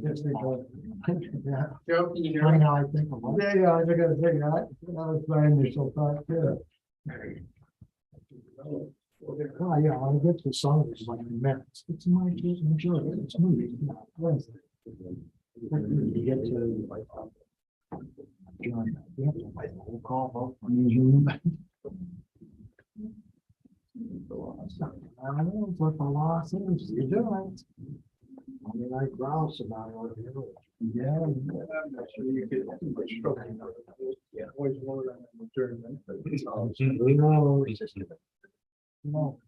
Yes, they go. Yeah. Joe, can you hear I me? know, I think. Yeah, I gotta say that. That was my initial thought, too. Oh, yeah, I get the song, it's like minutes. It's my majority, it's movie. You get to. John, you have to wait the whole call vote. I know what the law says, you do it. I mean, I grouse about it. Yeah. I'm not sure you get too much trouble. Yeah, always worried on the adjournment, but it's all- No.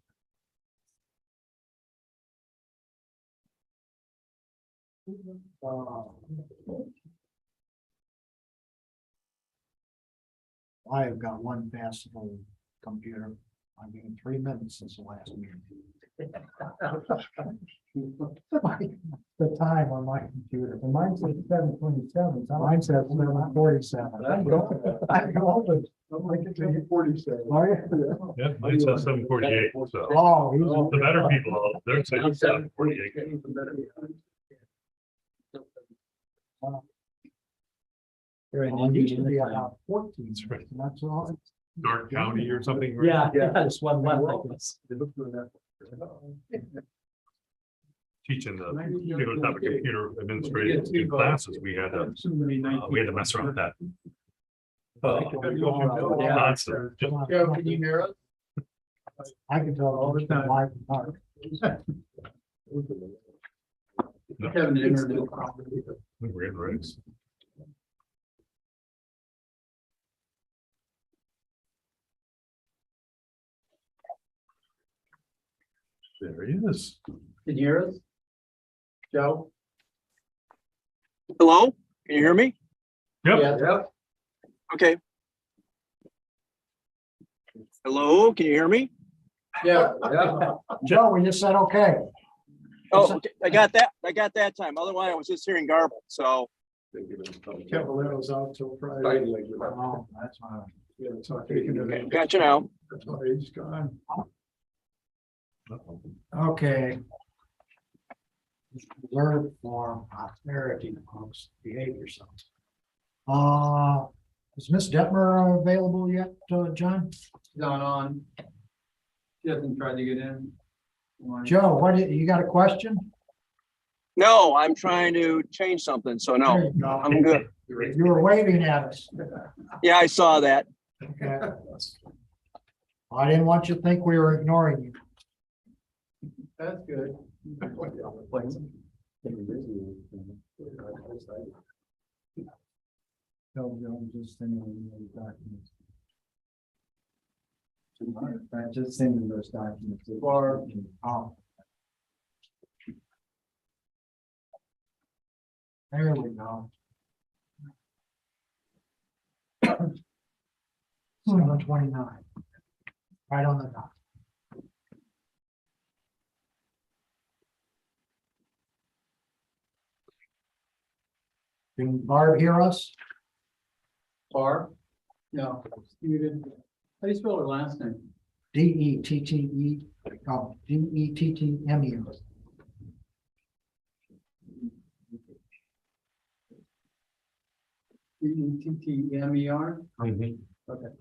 I have got one passable computer. I mean, 3 minutes since the last meeting. The time on my computer, and mine says 7:27, mine says 7:47. I'm golden. I'm like, it's 7:47. Are you? Yeah, mine says 7:48, so Oh, the better people, they're saying 7:48. It used to be about 14. That's right. And that's all. Dark County or something. right? Yeah, just one left, I guess. Teaching the, you know, have a computer administrative classes, we had to mess around with that. Constant. Just- Joe, can you hear us? I can tell all the time. Live and dark. No. Having an internet problem. We're in race. There he is. Can you hear us? Joe? Hello, can you hear me? Yep. Yeah. Okay. Hello, can you hear me? Yeah. Joe, we just said, okay. Oh, okay, I got that time. Otherwise, I was just hearing garble. So, Cavaliero's out till Friday. Oh, that's why. Yeah, it's not taking it. gotcha now. That's why he's gone. Okay. Reserved for posterity, folks, behave yourselves. Is Miss Detmer available yet, John? Not on. She hasn't tried to get in. Joe, you got a question? No, I'm trying to change something. So There no, you go. I'm good. You were waving at us. Yeah, I saw that. Okay. I didn't want you to think we were ignoring you. That's good. Tell Joe just send me those documents. Just send me those documents. Or- Oh. There we go. 7:29. Right on the dot. Can Barb hear us? Barb? No, muted. How do you spell her last name? Detteme. Oh, Dettme. Dettmer? Mhm. Okay.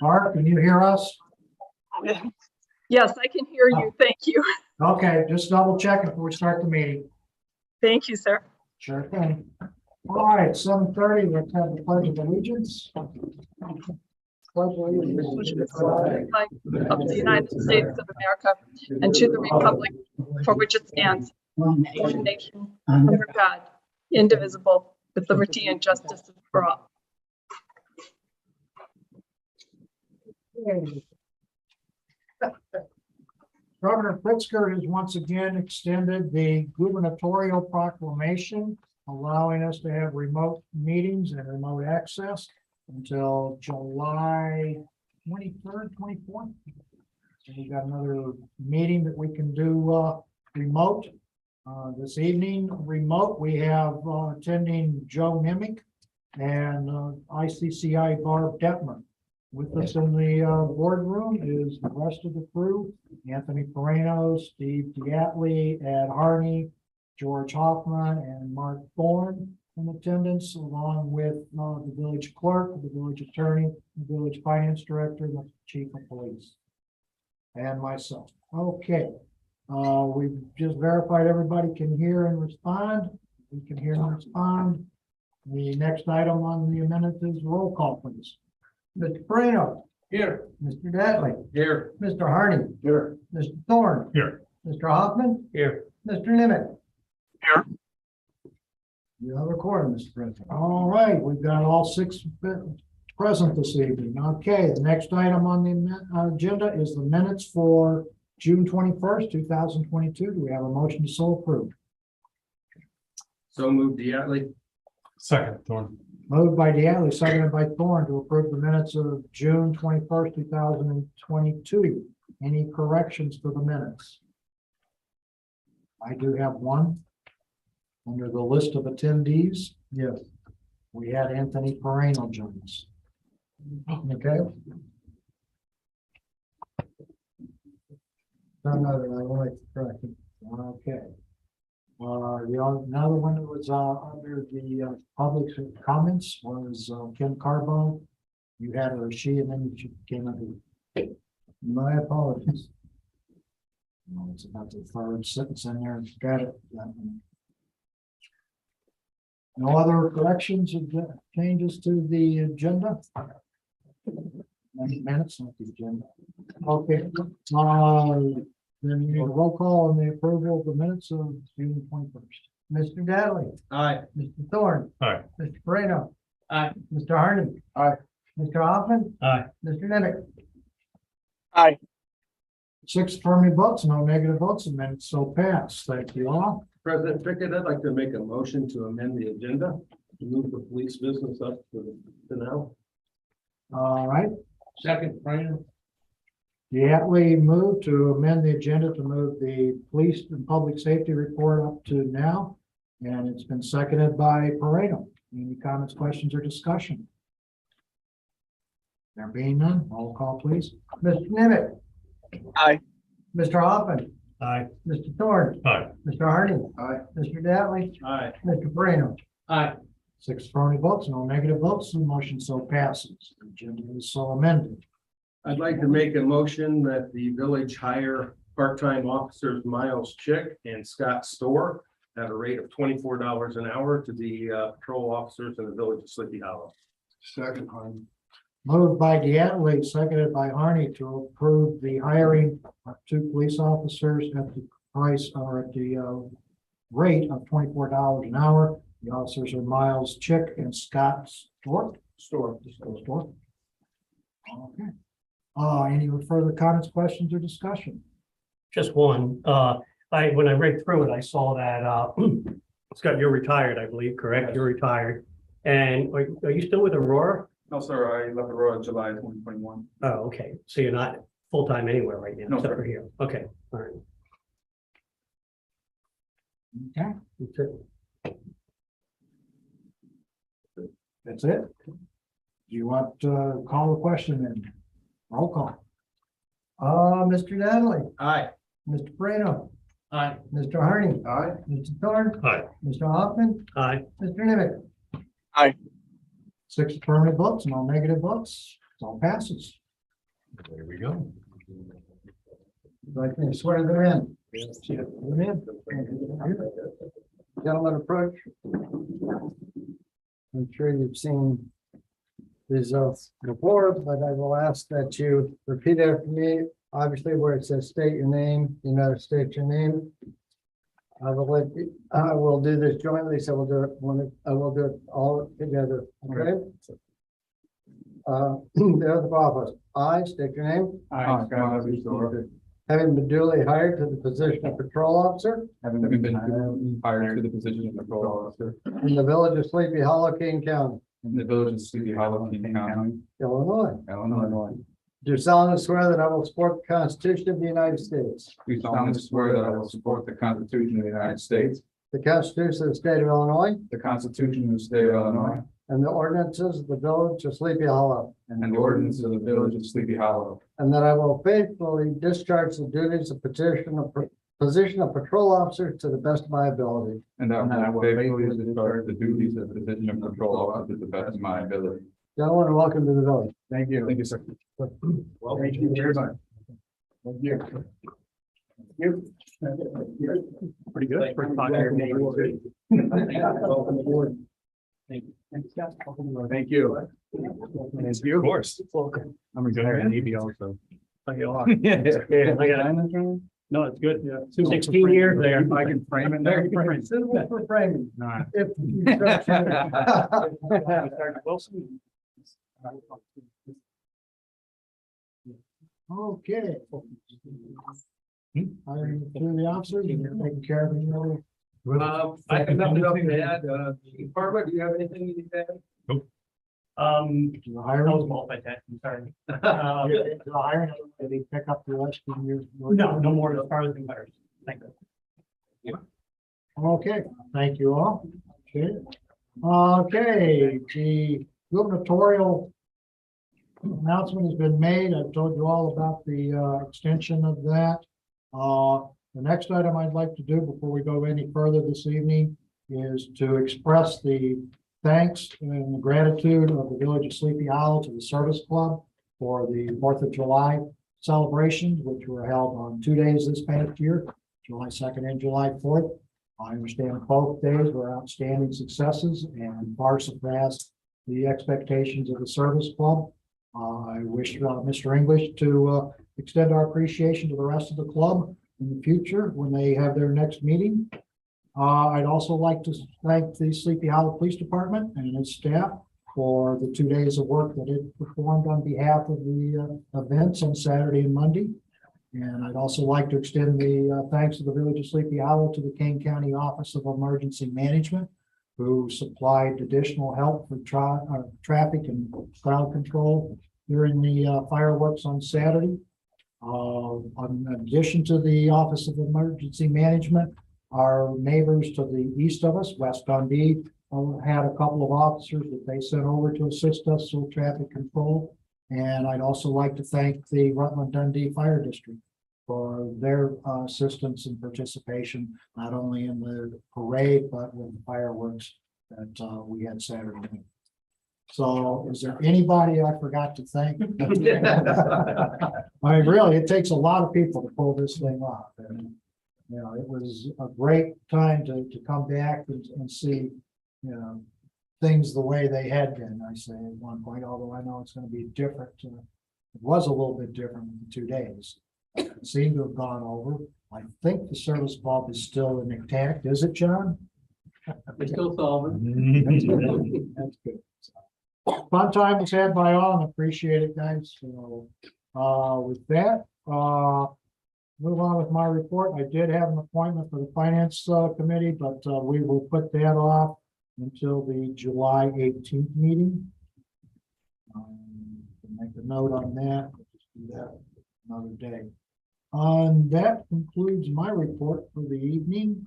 Barb, can you hear us? Yes, I can hear you. Thank you. Okay, just double check before we start the meeting. Thank you, sir. Sure thing. All right, 7:30, let's have the pledge of allegiance. Pledge allegiance to the flag Flag of the United States of America and to the republic for which it stands, one nation, under God, indivisible, with liberty and justice for all. Governor Pritzker has once again extended the gubernatorial proclamation, allowing us to have remote meetings and remote access until July 23rd, 24th. So we've got another meeting that we can do remote. This evening, remote, we have attending Joe Nimick and ICCI Barb Detmer. With us in the boardroom is the rest of the crew: Anthony Perino, Steve Diatley, Ed Harney, George Hoffman, and Mark Thorne in attendance, along with the village clerk, the village attorney, the village finance director, and the chief of police, and myself. Okay, we've just verified everybody can hear and respond. We can hear and respond. The next item on the minute is roll call, please. Mr. Perino. Here. Mr. Datley. Here. Mr. Harney. Here. Mr. Thorne. Here. Mr. Hoffman. Here. Mr. Nimitz. Here. You have a quorum, Mr. President. All right, we've got all six present this evening. Okay, the next item on the agenda is the minutes for June 21st, 2022. Do we have a motion to so approve? So moved, Diatley. Second, Thorne. Moved by Diatley, seconded by Thorne to approve the minutes of June 21st, 2022. Any corrections to the minutes? I do have one. Under the list of attendees, yes, we had Anthony Perino join us. Okay. Another, I will make the correction. Okay. Another one that was under the public comments was Kim Carbone. You had her, she, and then she came under. My apologies. No, it's about the third sentence in there. Got it. No other corrections or changes to the agenda? Minutes, not the agenda. Okay. Then you need a roll call on the approval of the minutes of June 21st. Mr. Datley. Aye. Mr. Thorne. Aye. Mr. Perino. Aye. Mr. Harney. Aye. Mr. Hoffman. Aye. Mr. Nimitz. Aye. 6 affirmative votes, no negative votes, and minutes so passed. Thank you all. President Pickett, I'd like to make a motion to amend the agenda, to move the police business up to now. All right. Second, Brian. Diatley moved to amend the agenda to move the police and public safety report up to now. And it's been seconded by Perino. Any comments, questions, or discussion? There being none, roll call, please. Mr. Nimitz. Aye. Mr. Hoffman. Aye. Mr. Thorne. Aye. Mr. Harney. Aye. Mr. Datley. Aye. Mr. Perino. Aye. 6 affirmative votes, no negative votes, and the motion so passes. The agenda is so amended. I'd like to make a motion that the village hire part-time officers Miles Chick and Scott Storr at a rate of $24 an hour to be patrol officers in the village of Sleepy Hollow. Second, Harney. Moved by Diatley, seconded by Harney to approve the hiring of 2 police officers at the price or at the rate of $24 an hour. The officers are Miles Chick and Scott Storr. Storr. Okay. Any further comments, questions, or discussion? Just one. When I read through it, I saw that Scott, you're retired, I believe, correct? Yes. You're retired. And are you still with Aurora? No, sir, I left the road in July 2021. Oh, okay. So you're not full-time anywhere right now, No, except sir. for here. Okay, all right. Okay, That's it. that's it. Do you want to call the question then? Roll call. Mr. Natalie, Aye. Mr. Perino, Aye. Mr. Harney, Aye. Mr. Thorne, Aye. Mr. Hoffman, Aye. Mr. Nimitz. Aye. 6 affirmative votes, no negative votes. It all passes. There we go. Like me to swear them in. Them in. Gentlemen, approach. I'm sure you've seen these before, but I will ask that you repeat after me. Obviously, where it says state your name, you know, state your name. I will do this jointly, so we'll do it I will do it all together, okay? The oath of office. I state your name. Aye. Scott Storr. Having been duly hired to the position of patrol officer Having been hired to the position of patrol officer in the village of Sleepy Hollow, King County, in the village of Sleepy Hollow, King County, Illinois. Illinois. Do solemnly swear that I will support the Constitution of the United States, Do solemnly swear that I will support the Constitution of the United States, the Constitution of the State of Illinois, the Constitution of the State of Illinois, and the ordinances of the village of Sleepy Hollow, and the ordinance of the village of Sleepy Hollow, and that I will faithfully discharge the duties of position of patrol officer to the best of my ability. and that I will faithfully discharge the duties of position of patrol officer to the best of my ability. Gentlemen, welcome to the village. Thank you. Thank you, sir. Well, thank you very much. Thank you. Pretty good. Welcome aboard. Thank you. Of course. I'm retired Navy also. No, it's good. Yeah. 16 years there. If I can frame it there. Suitable for framing. Nah. If Wilson. Okay. Hiring through the officers, and you're taking care of it, you know. I have nothing else to add. Barbara, do you have anything you need to add? The That hiring. was multitasking, sorry. The hiring, did he pick up the rest of your? No, no more as far as the matters. Thank you. Okay, thank you all. Okay. Okay, the gubernatorial announcement has been made. I've told you all about the extension of that. The next item I'd like to do before we go any further this evening is to express the thanks and the gratitude of the village of Sleepy Hollow to the Service Club for the 4th of July celebrations, which were held on 2 days this past year, July 2nd and July 4th. I understand both days were outstanding successes and far surpassed the expectations of the Service Club. I wish Mr. English to extend our appreciation to the rest of the club in the future when they have their next meeting. I'd also like to thank the Sleepy Hollow Police Department and its staff for the 2 days of work that it performed on behalf of the events on Saturday and Monday. And I'd also like to extend the thanks of the village of Sleepy Hollow to the Kane County Office of Emergency Management, who supplied additional help for traffic and crowd control during the fireworks on Saturday. In addition to the Office of Emergency Management, our neighbors to the east of us, West Dundee, had a couple of officers that they sent over to assist us with traffic control. And I'd also like to thank the Rutland Dundee Fire District for their assistance and participation, not only in the parade, but with the fireworks that we had Saturday night. So is there anybody I forgot to thank? I mean, really, it takes a lot of people to pull this thing off. And, you know, it was a great time to come back and see, you know, things the way they had been, I say at one point, although I know it's going to be different. It was a little bit different in the 2 days. It seemed to have gone over. I think the service bulb is still intact. Is it, John? They still solving. That's good. Fun time was had by all and appreciate it, guys. So, with that, move on with my report. I did have an appointment for the finance committee, but we will put that off until the July 18th meeting. Make a note on that. We'll just do that another day. That concludes my report for the evening.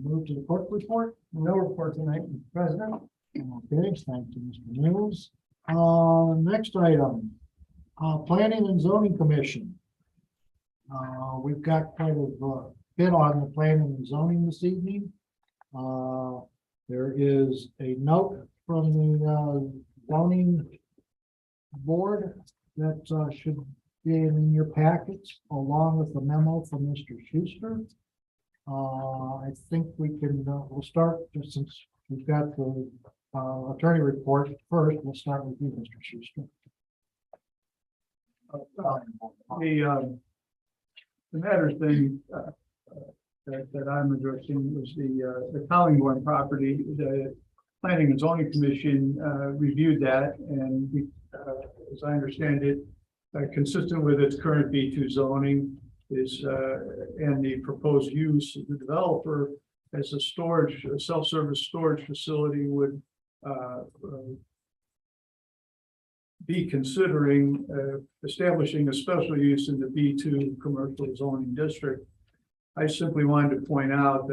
Move to the clerk report. No report tonight, Mr. President. Okay, thank you, Mr. Mills. Next item, Planning and Zoning Commission. We've got quite a bit on the planning and zoning this evening. There is a note from the zoning board that should be in your packets, along with the memo from Mr. Schuster. I think we can, we'll start, just since we've got the attorney report first, we'll start with you, Mr. Schuster. The matter thing that I'm addressing was the Collingborn property. The Planning and Zoning Commission reviewed that, and as I understand it, consistent with its current B2 zoning is and the proposed use of the developer as a self-service storage facility would be considering establishing a special use in the B2 commercial zoning district. I simply wanted to point out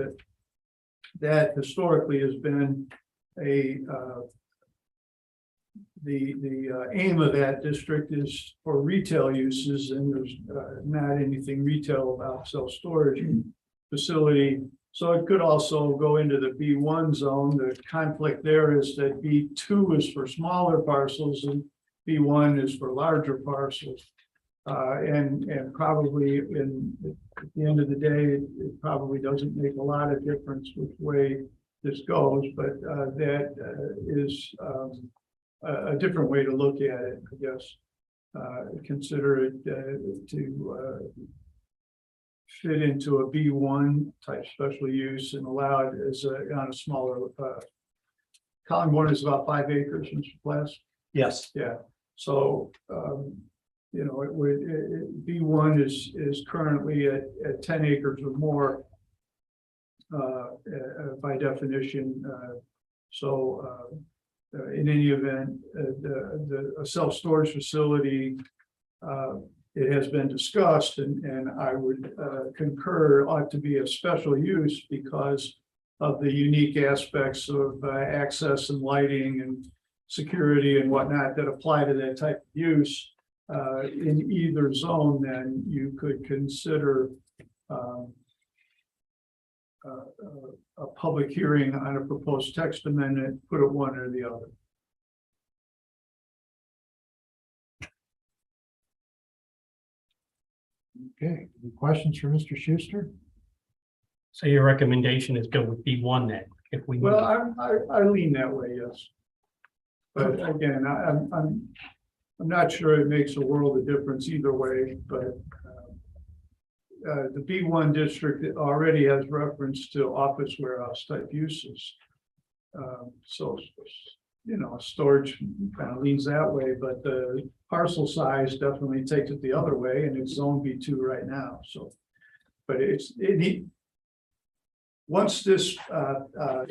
that historically has been a the aim of that district is for retail uses, and there's not anything retail about self-storage facility. So it could also go into the B1 zone. The conflict there is that B2 is for smaller parcels and B1 is for larger parcels. And probably at the end of the day, it probably doesn't make a lot of difference which way this goes, but that is a different way to look at it, I guess. Consider it to fit into a B1 type special use and allow it as on a smaller. Collingborn is about 5 acres, Mr. Plass. Yes. Yeah, so you know, it would B1 is currently at 10 acres or more by definition. In any event, a self-storage facility, it has been discussed, and I would concur ought to be a special use because of the unique aspects of access and lighting and security and whatnot that apply to that type of use. In either zone, then you could consider a public hearing on a proposed text amendment, put it one or the other. Okay, any questions for Mr. Schuster? So your recommendation is go with B1 then, if we. Well, I lean that way, yes. But again, I'm not sure it makes a world of difference either way, but the B1 district already has reference to office warehouse type uses. So, you know, storage kind of leans that way, but the parcel size definitely takes it the other way, and it's zone B2 right now, so. But once this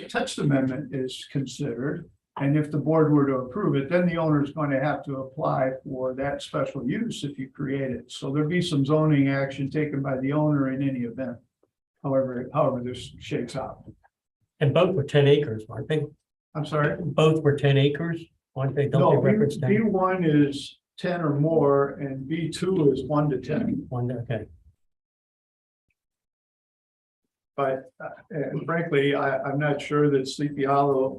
text amendment is considered, and if the board were to approve it, then the owner is going to have to apply for that special use if you create it. So there'd be some zoning action taken by the owner in any event, however this shakes out. And both were 10 acres, aren't they? I'm sorry? Both were 10 acres, aren't they? No, Don't they reference 10? B1 is 10 or more, and B2 is 1 to 10. Okay. But and frankly, I'm not sure that Sleepy Hollow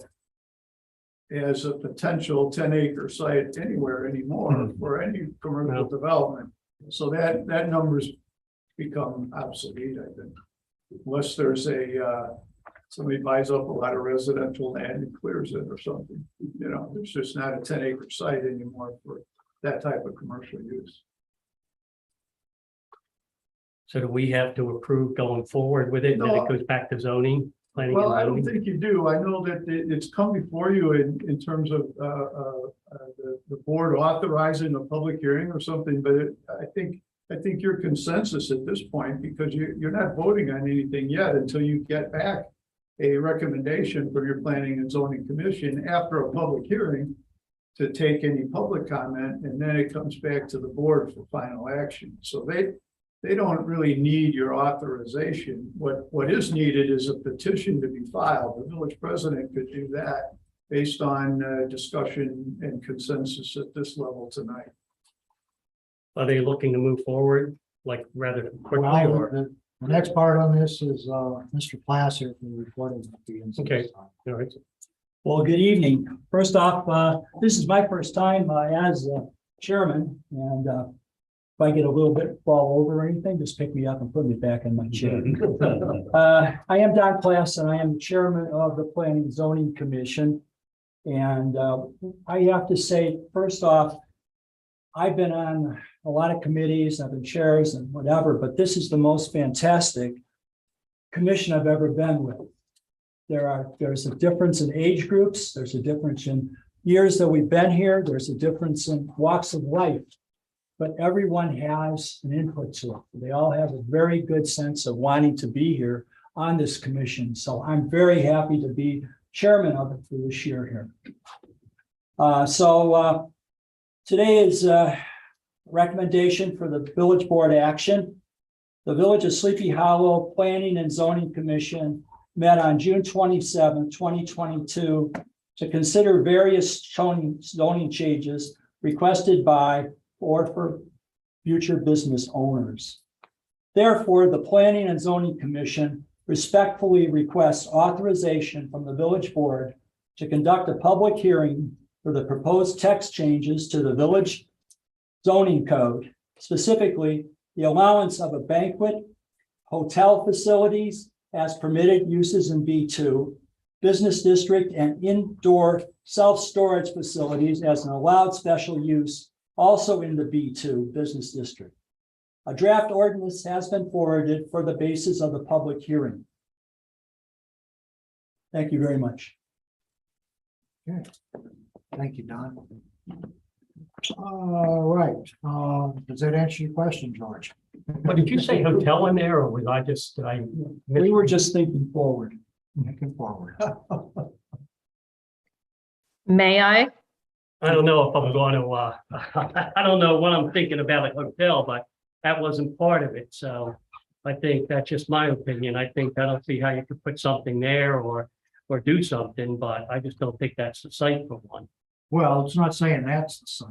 has a potential 10-acre site anywhere anymore for any commercial development. So that number's become obsolete, I think. Unless there's somebody buys up a lot of residential land and clears it or something. You know, there's just not a 10-acre site anymore for that type of commercial use. So do we have to approve going forward with it? Then No. it goes back to zoning, planning and Well, I don't zoning? think you do. I know that it's come before you in terms of the board authorizing a public hearing or something, but I think your consensus at this point, because you're not voting on anything yet until you get back a recommendation from your planning and zoning commission after a public hearing to take any public comment, and then it comes back to the board for final action. So they don't really need your authorization. What is needed is a petition to be filed. The village president could do that based on discussion and consensus at this level tonight. Are they looking to move forward like rather quickly Well, or? the next part on this is Mr. Placer from the recording. Okay. All right. Well, good evening. First off, this is my first time as chairman, and if I get a little bit fall over or anything, just pick me up and put me back in my chair. I am Don Plass, and I am chairman of the Planning and Zoning Commission. And I have to say, first off, I've been on a lot of committees, I've been chairs and whatever, but this is the most fantastic commission I've ever been with. There's a difference in age groups, there's a difference in years that we've been here, there's a difference in walks of life, but everyone has an input to it. They all have a very good sense of wanting to be here on this commission. So I'm very happy to be chairman of it for this year here. Today is a recommendation for the village board action. The Village of Sleepy Hollow Planning and Zoning Commission met on June 27, 2022 to consider various zoning changes requested by or for future business owners. Therefore, the Planning and Zoning Commission respectfully requests authorization from the village board to conduct a public hearing for the proposed text changes to the village zoning code, specifically the allowance of a banquet, hotel facilities as permitted uses in B2, business district and indoor self-storage facilities as an allowed special use also in the B2 business district. A draft ordinance has been forwarded for the basis of the public hearing. Thank you very much. Thank you, Don. All right, does that answer your question, George? But did you say hotel in there, or was I just, did I? We were just thinking forward. Looking forward. May I? I don't know if I'm going to, I don't know what I'm thinking about a hotel, but that wasn't part of it. So I think that's just my opinion. I think I don't see how you could put something there or do something, but I just don't think that's the site for one. Well, it's not saying that's the site.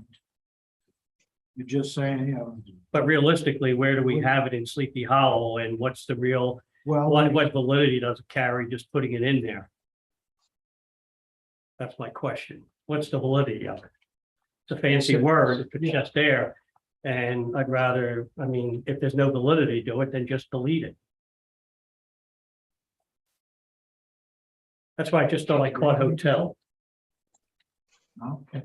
You're just saying, you know, But realistically, where do we have it in Sleepy Hollow, and what's the real, well, what validity does it carry just putting it in there? That's my question. What's the validity of it? It's a fancy word, it's just there. And I'd rather, I mean, if there's no validity to it, then just delete it. That's why I just don't like Quad Hotel. okay.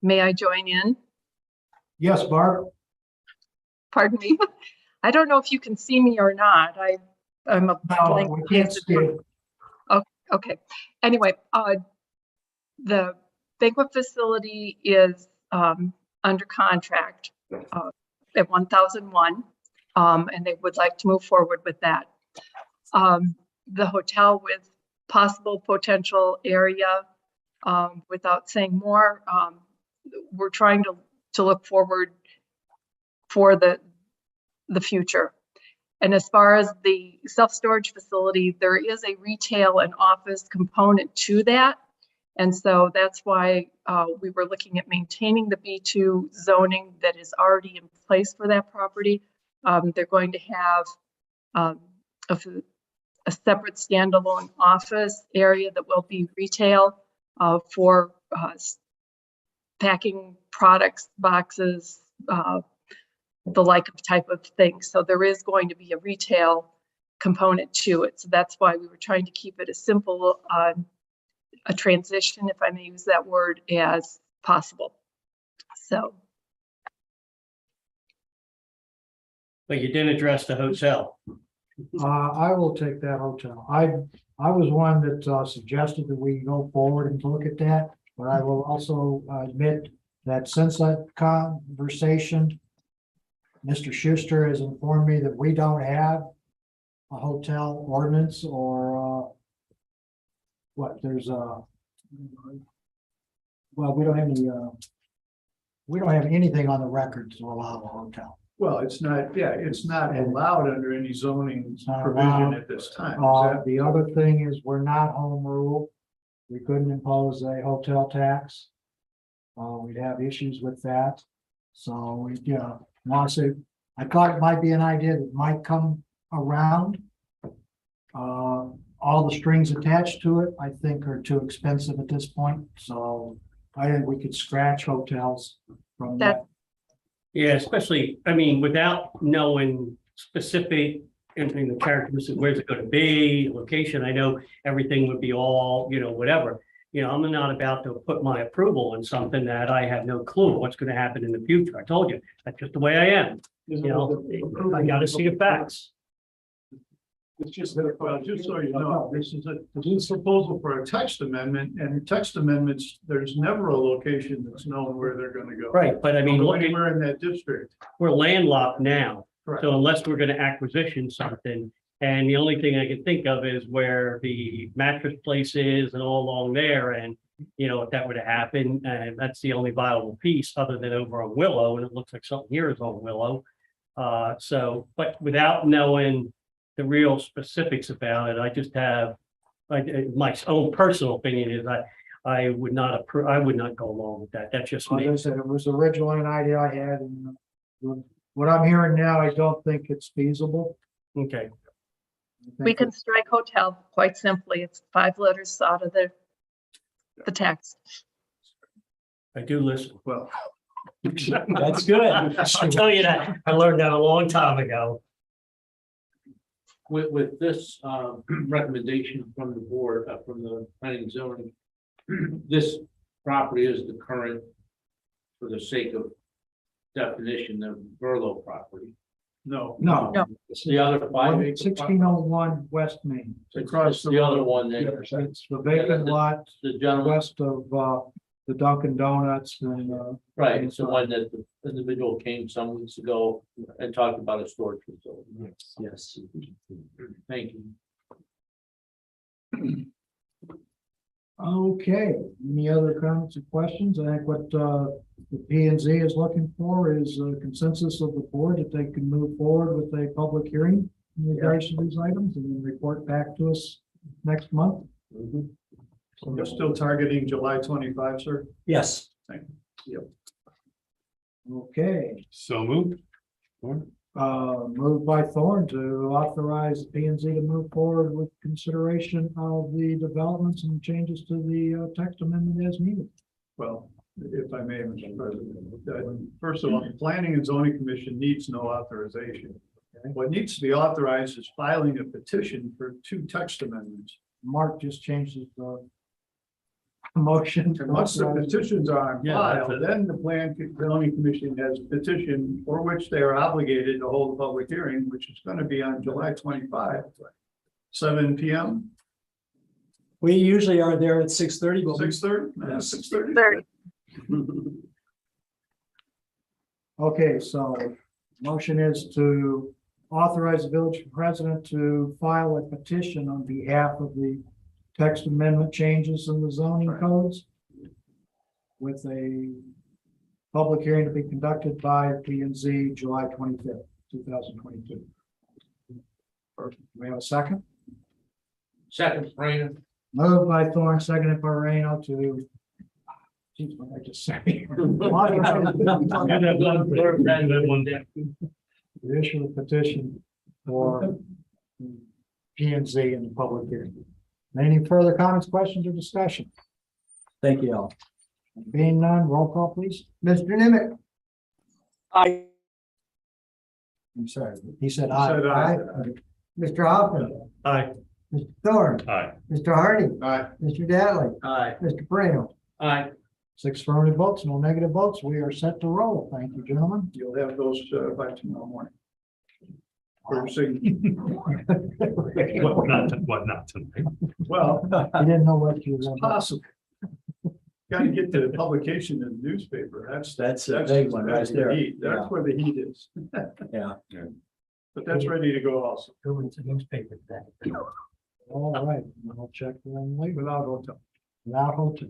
May I join in? Yes, Barb? Pardon me. I don't know if you can see me or not. I'm a No, blank we can't face. see it. Okay. Anyway, the banquet facility is under contract at 1001, and they would like to move forward with that. The hotel with possible potential area, without saying more, we're trying to look forward for the future. And as far as the self-storage facility, there is a retail and office component to that. And so that's why we were looking at maintaining the B2 zoning that is already in place for that property. They're going to have a separate standalone office area that will be retail for packing products, boxes, the like of type of thing. So there is going to be a retail component to it. So that's why we were trying to keep it as simple a transition, if I may use that word, as possible. So. But you didn't address the hotel. I will take that hotel. I was one that suggested that we go forward and look at that, but I will also admit that since that conversation, Mr. Schuster has informed me that we don't have a hotel ordinance or there's well, we don't have anything on the record to allow a hotel. Well, it's not allowed under any zoning not provision allowed. at this time. Is that- The other thing is we're not home rule. We couldn't impose a hotel tax. We'd have issues with that. So we, want to, I thought it might be an idea that might come around. All the strings attached to it, I think, are too expensive at this point. So I think we could scratch hotels from that. Yeah, especially, I mean, without knowing specific, anything, the characteristics, where's it going to be, location, I know everything would be all, whatever. I'm not about to put my approval on something that I have no clue what's going to happen in the future. I told you, that's just the way I am. I got to see the facts. It's just that, well, just so you know, this is a proposal for a text amendment, and text amendments, there's never a location that's known where they're gonna go. Right, but I mean, Go look, anywhere in that district. we're landlocked now. Correct. So unless we're going to acquisition something, and the only thing I can think of is where the mattress place is and all along there. And, if that were to happen, and that's the only viable piece other than over on Willow, and it looks like something here is on Willow. But without knowing the real specifics about it, I just have, my own personal opinion is I would not approve, I would not go along with that. That's just Like I me. said, it was originally an idea I had, and what I'm hearing now, I don't think it's feasible. Okay, I We think can strike hotel, quite simply. It's 5 letters out of the text. I do listen. Well, That's good. I'll tell you that. I learned that a long time ago. With this, recommendation from the board, from the planning and zoning, this property is the current, for the sake of definition, the Burlow property. no. No. No. It's the other 5 acre. 1601 West Main. Across the other one that It's the vacant lot the gentleman, west of the Dunkin' Donuts and right, it's the one that the individual came some weeks ago and talked about a storage facility. Yes. Thank you. okay, any other comments or questions? I think what the P and Z is looking for is a consensus of the board that they can move forward with a public hearing in regards to these items and then report back to us next month. So we're still targeting July 25, sir? Yes. Okay, So moved. moved by Thorne to authorize P and Z to move forward with consideration of the developments and changes to the text amendment as needed. Well, if I may, Mr. President, first of all, the Planning and Zoning Commission needs no authorization. What needs to be authorized is filing a petition for 2 text amendments. Mark just changed his motion. And once the petitions are on Yeah, that's file, it. then the Planning and Zoning Commission has a petition for which they are obligated to hold a public hearing, which is going to be on July 25, 7 p.m., We usually are there at 6:30, but 6:30, 6:30. 30. Okay, so motion is to authorize the village president to file a petition on behalf of the text amendment changes in the zoning codes with a public hearing to be conducted by P and Z July 25th, 2022. Do we have a second? Second, Brandon. Moved by Thorne, seconded by Reno to. Geez, what did I just say? To issue a petition for P and Z in the public hearing. Any further comments, questions, or discussion? thank you all. Being none, roll call, please. Mr. Nimitz. I, I'm sorry, he said Said aye. aye. Mr. Hoffman. Aye. Mr. Thorne. Aye. Mr. Hardy. Aye. Mr. Dattley. Aye. Mr. Prano. Aye. 6 affirmative votes, no negative votes. We are set to roll. Thank you, gentlemen. You'll have those by tomorrow morning. For signature. What not tonight? Well, I didn't know what you were. it's possible. Got to get to the publication in the newspaper. That's a big one right that's the there. heat. That's where the heat is. Yeah. But that's ready to go also. newspaper today. All right, I'll check them later. Without hotel. Without hotel.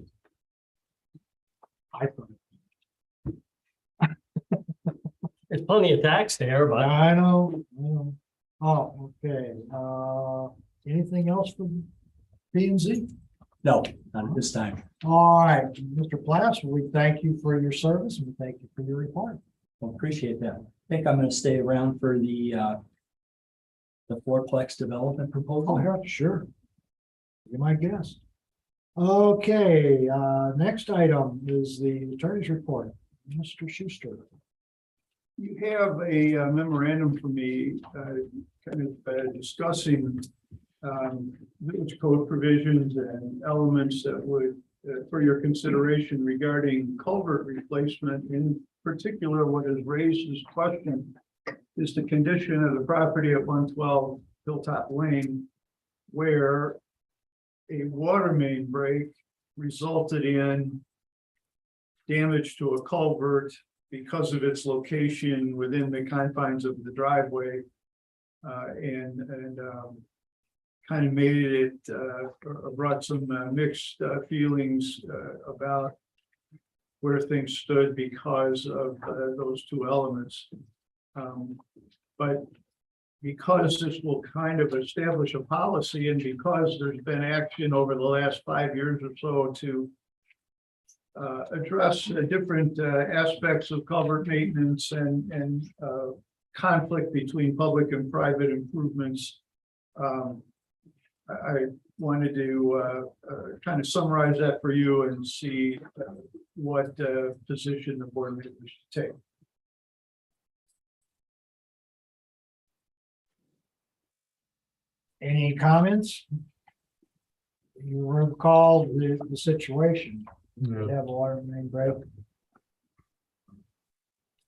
There's plenty of tax there, but I know. Oh, okay. Anything else from P and Z? No, not at this time. All right, Mr. Plass, we thank you for your service and we thank you for your report. Well, appreciate that. I think I'm gonna stay around for the fourplex development Oh, proposal. yeah, sure. You're my guest. Okay, next item is the attorney's report. Mr. Schuster. You have a memorandum for me, kind of discussing village code provisions and elements that would, for your consideration regarding culvert replacement. In particular, what has raised this question is the condition of the property at 112 Hilltop Lane, where a water main break resulted in damage to a culvert because of its location within the confines of the driveway. And kind of made it, brought some mixed feelings about where things stood because of those 2 elements. But because this will kind of establish a policy, and because there's been action over the last 5 years or so to address different aspects of culvert maintenance and conflict between public and private improvements. I wanted to kind of summarize that for you and see what position the board members should take. Any comments? You recall the situation. You have a water main break.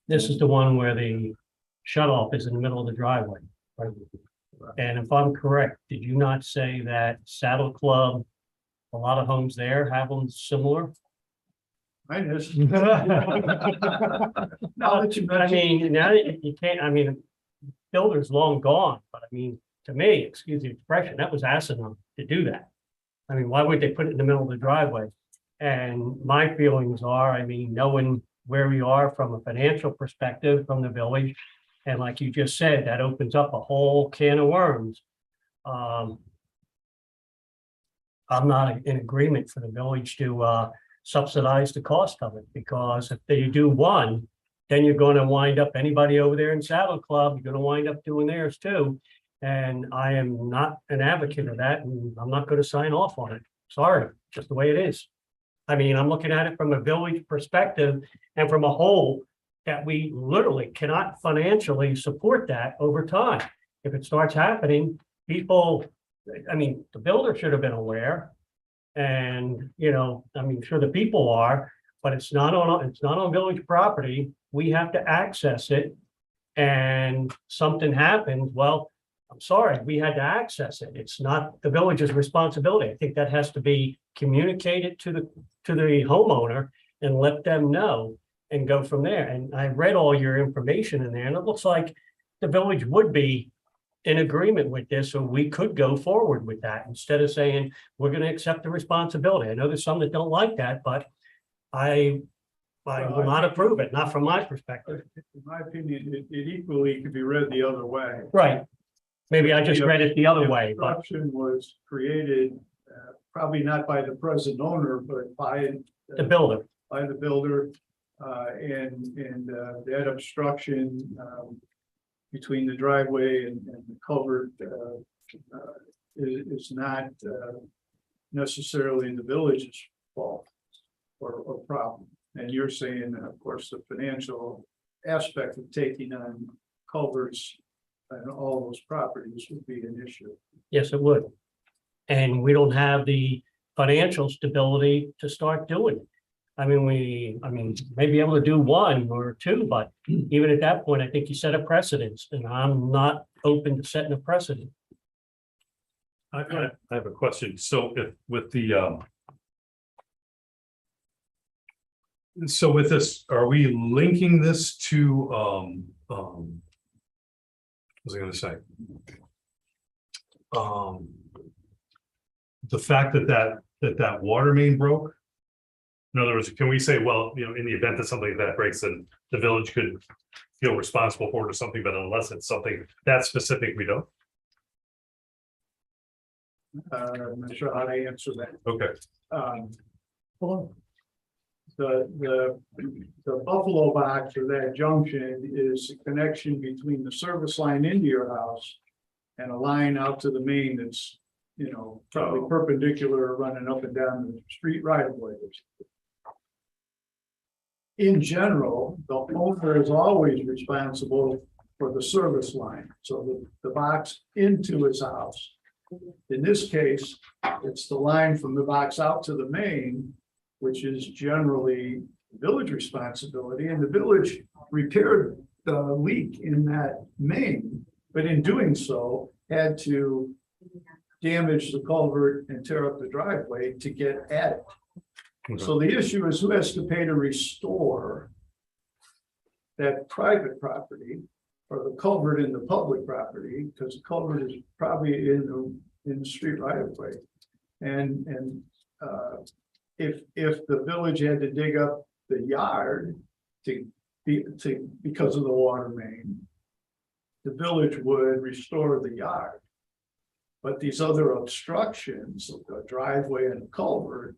This is the one where the shut off is in the middle of the driveway. Right? And if I'm correct, did you not say that Saddle Club, a lot of homes there have them similar? Mine is. Now that you I mention, mean, now you can't, I mean, builder's long gone, but I mean, to me, excuse the expression, that was asinine to do that. I mean, why would they put it in the middle of the driveway? And my feelings are, I mean, knowing where we are from a financial perspective from the village, and like you just said, that opens up a whole can of worms. I'm not in agreement for the village to subsidize the cost of it, because if they do one, then you're going to wind up, anybody over there in Saddle Club, you're going to wind up doing theirs too. And I am not an advocate of that, and I'm not going to sign off on it. Sorry, just the way it is. I mean, I'm looking at it from a village perspective and from a whole that we literally cannot financially support that over time. If it starts happening, people, I mean, the builder should have been aware. And, you know, I mean, sure the people are, but it's not on village property. We have to access it. And something happens, well, I'm sorry, we had to access it. It's not the village's responsibility. I think that has to be communicated to the homeowner and let them know and go from there. And I read all your information in there, and it looks like the village would be in agreement with this, so we could go forward with that instead of saying we're going to accept the responsibility. I know there's some that don't like that, but I will not approve it, not from my perspective. in my opinion, it equally could be read the other way. Right. Maybe I just read it the other way, but Obstruction was created, probably not by the present owner, but by the builder. by the builder. And that obstruction between the driveway and the culvert is not necessarily the village's fault or problem. And you're saying, of course, the financial aspect of taking on culverts and all those properties would be an issue. Yes, it would. And we don't have the financial stability to start doing it. I mean, may be able to do one or two, but even at that point, I think you set a precedence, and I'm not open to setting a precedent. I have a question. So if with the so with this, are we linking this to what was I going to say? The fact that water main broke. In other words, can we say, well, you know, in the event that something like that breaks, then the village could feel responsible for it or something, but unless it's something that specific, we don't. I'm not sure how to answer that. Okay. The Buffalo box or that junction is a connection between the service line into your house and a line out to the main that's, you know, probably perpendicular running up and down the street right of way. In general, the owner is always responsible for the service line, so the box into his house. In this case, it's the line from the box out to the main, which is generally village responsibility, and the village repaired the leak in that main, but in doing so, had to damage the culvert and tear up the driveway to get at it. So the issue is who has to pay to restore that private property or the culvert in the public property, because the culvert is probably in the street right of way. And if the village had to dig up the yard because of the water main, the village would restore the yard. But these other obstructions, the driveway and the culvert,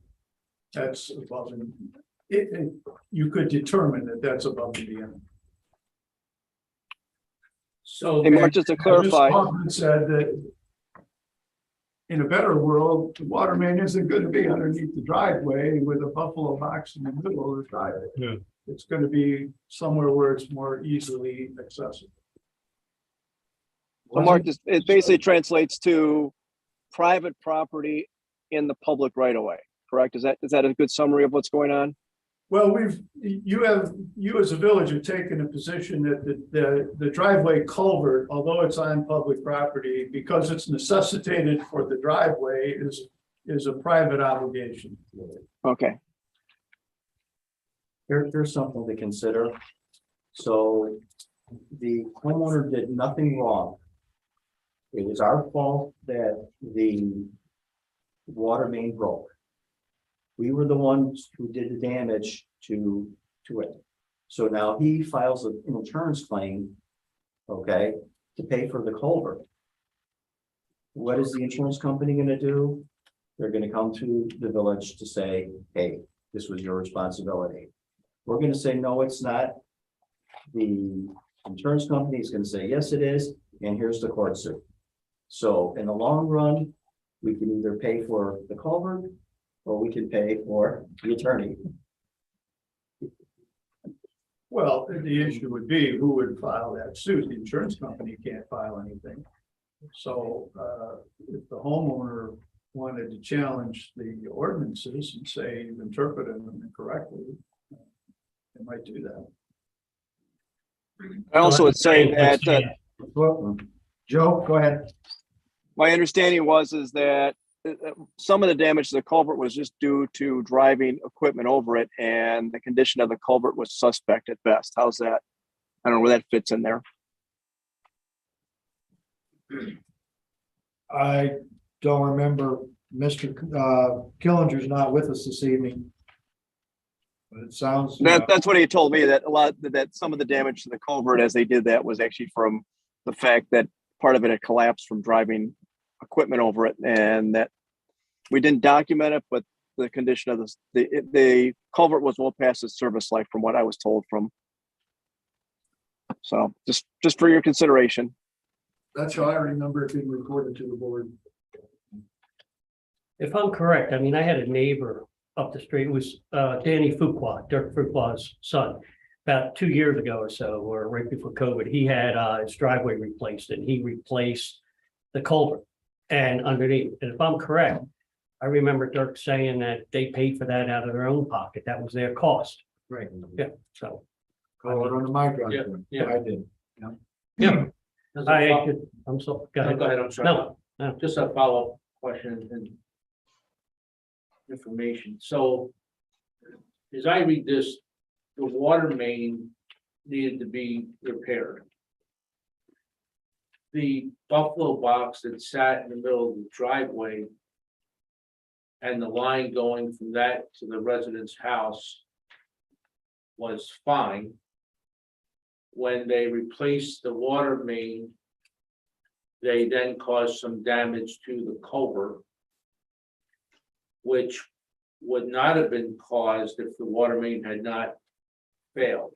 that's above and you could determine that that's above and beyond. So. Hey, Mark, just to Ms. clarify, Hoffman said that in a better world, the water main isn't going to be underneath the driveway with a buffalo box in the middle of the driveway. Yeah. It's going to be somewhere where it's more easily accessible. so Mark, it basically translates to private property in the public right of way, correct? Is that a good summary of what's going on? Well, you as a village have taken a position that the driveway culvert, although it's on public property, because it's necessitated for the driveway, is a private obligation. Okay, Here's something to consider. So the homeowner did nothing wrong. It was our fault that the water main broke. We were the ones who did the damage to it. So now he files an insurance claim, okay, to pay for the culvert. What is the insurance company gonna do? They're gonna come to the village to say, hey, this was your responsibility. We're gonna say, no, it's not. The insurance company is gonna say, yes, it is, and here's the court suit. So in the long run, we can either pay for the culvert or we can pay for the attorney. Well, the issue would be who would file that suit. The insurance company can't file anything. So if the homeowner wanted to challenge the ordinances and say you've interpreted them incorrectly, they might do that. I also would say that Well, Joe, go ahead. my understanding is that some of the damage to the culvert was just due to driving equipment over it, and the condition of the culvert was suspect at best. How's that? I don't know where that fits in there. I don't remember, Mr. Killinger's not with us this evening. But it sounds. That's what he told me, that some of the damage to the culvert as they did that was actually from the fact that part of it had collapsed from driving equipment over it, and that we didn't document it, but the condition of the culvert was well past its service life from what I was told from. So just for your consideration. That's how I remember it being reported to the board. If I'm correct, I mean, I had a neighbor up the street, it was Danny Fuqua, Dirk Fuqua's son. About 2 years ago or so, or right before COVID, he had his driveway replaced, and he replaced the culvert and underneath. And if I'm correct, I remember Dirk saying that they paid for that out of their own pocket. That was their cost. Right. Yeah, so. Call it under my driveway. Yeah. I did. Yeah. As a fo- I'm so, go No, ahead. go ahead, I'm sorry. No. Just a follow-up question and information. So as I read this, the water main needed to be repaired. The buffalo box that sat in the middle of the driveway and the line going from that to the resident's house was fine. When they replaced the water main, they then caused some damage to the culvert, which would not have been caused if the water main had not failed.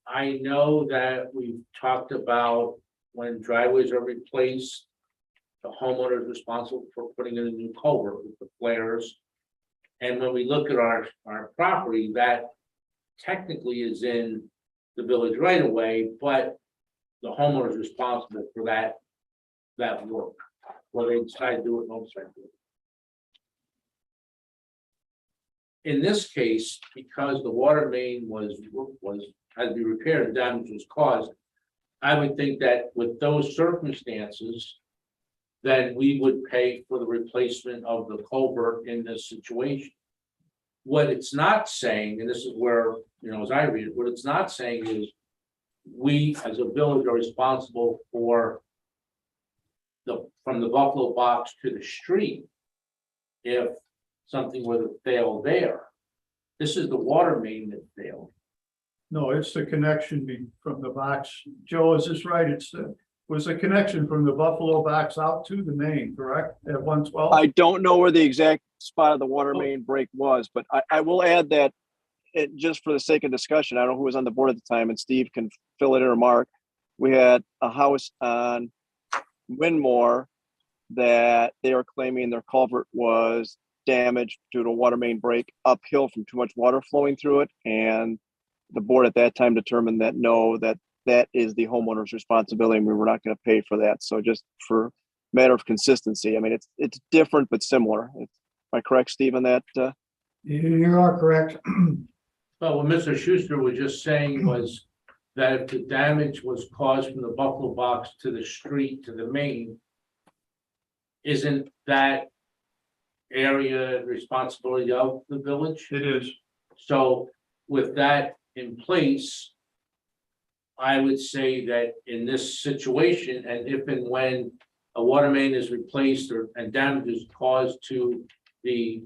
I know that we've talked about when driveways are replaced, the homeowner is responsible for putting in a new culvert with the flares. And when we look at our property, that technically is in the village right away, but the homeowner is responsible for that work, whether they decide to do it or don't decide to do it. In this case, because the water main had to be repaired, the damage was caused, I would think that with those circumstances, then we would pay for the replacement of the culvert in this situation. What it's not saying, and this is where, as I read it, what it's not saying is we as a village are responsible for from the buffalo box to the street if something were to fail there. This is the water main that failed. No, it's the connection from the box. Joe, is this right? was a connection from the Buffalo box out to the main, correct? At 112? I don't know where the exact spot of the water main break was, but I will add that it, just for the sake of discussion, I don't know who was on the board at the time, and Steve can fill it in or Mark. We had a house on Winmore that they were claiming their culvert was damaged due to a water main break uphill from too much water flowing through it. And the board at that time determined that no, that is the homeowner's responsibility and we were not going to pay for that. So just for matter of consistency, I mean, it's different but similar. Am I correct, Steve, on that? You are correct. But what Mr. Schuster was just saying was that if the damage was caused from the Buffalo box to the street, to the main, isn't that area responsibility of the village? It is. So with that in place, I would say that in this situation, and if and when a water main is replaced and damage is caused to the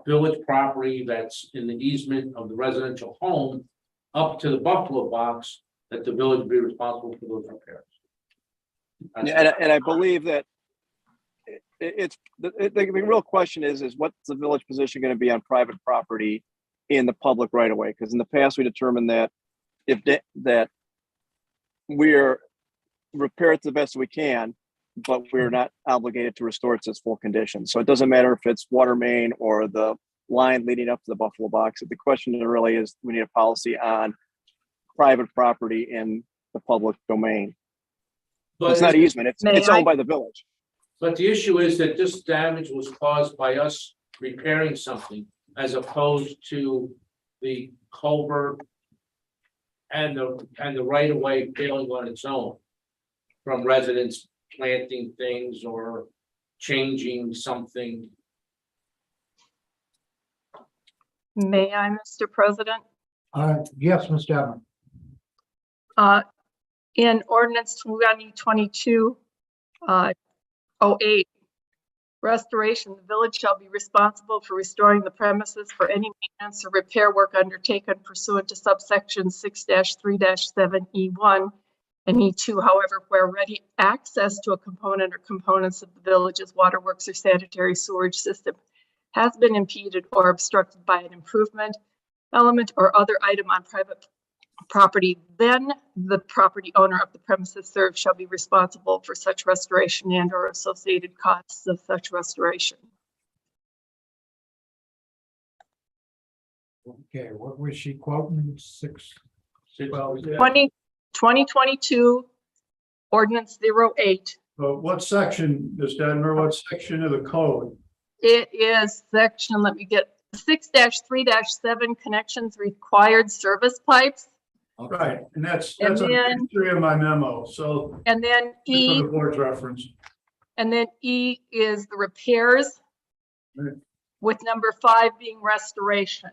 village property that's in the easement of the residential home up to the Buffalo box, that the village be responsible for those repairs. And I believe that the real question is what's the village position going to be on private property in the public right of way? Because in the past, we determined that that we're repair it the best we can, but we're not obligated to restore it to its full condition. So it doesn't matter if it's water main or the line leading up to the Buffalo box. The question really is, we need a policy on private property in the public domain. But It's not easement, it's May I- owned by the village. But the issue is that this damage was caused by us repairing something as opposed to the culvert and the right of way failing on its own from residents planting things or changing something. May I, Mr. President? Yes, Ms. Devon. In ordinance 2022, 08, restoration, the village shall be responsible for restoring the premises for any maintenance or repair work undertaken pursuant to subsection 6-3-7E1 and E2. However, where ready access to a component or components of the village's waterworks or sanitary sewerage system has been impeded or obstructed by an improvement, element, or other item on private property, then the property owner of the premises served shall be responsible for such restoration and or associated costs of such restoration. Okay, what was she quoting? 2022 ordinance 08. But what section, Ms. Denver, what section of the code? It is section, let me get 6-3-7 connections required service pipes. Right, and that's And on then- page 3 of my memo, so And then just for E, the board's reference. and then E is the repairs, Right. with number 5 being restoration.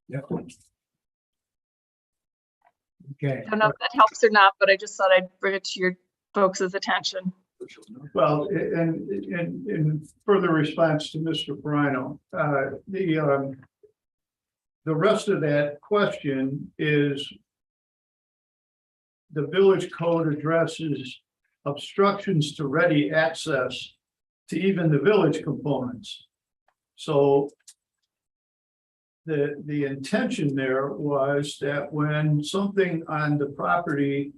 Yep. Okay. I don't know if that helps or not, but I just thought I'd bring it to your folks' attention. Well, and in further response to Mr. Perino, the rest of that question is the village code addresses obstructions to ready access to even the village components. So the intention there was that when something on the property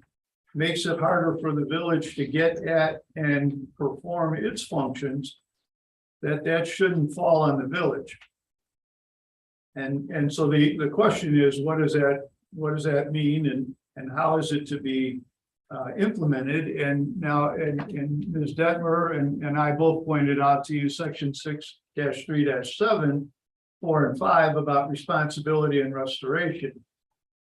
makes it harder for the village to get at and perform its functions, that shouldn't fall on the village. And so the question is, what does that mean and how is it to be implemented? And now, and Ms. Detmer and I both pointed out to you section 6-3-7, 4 and 5 about responsibility and restoration.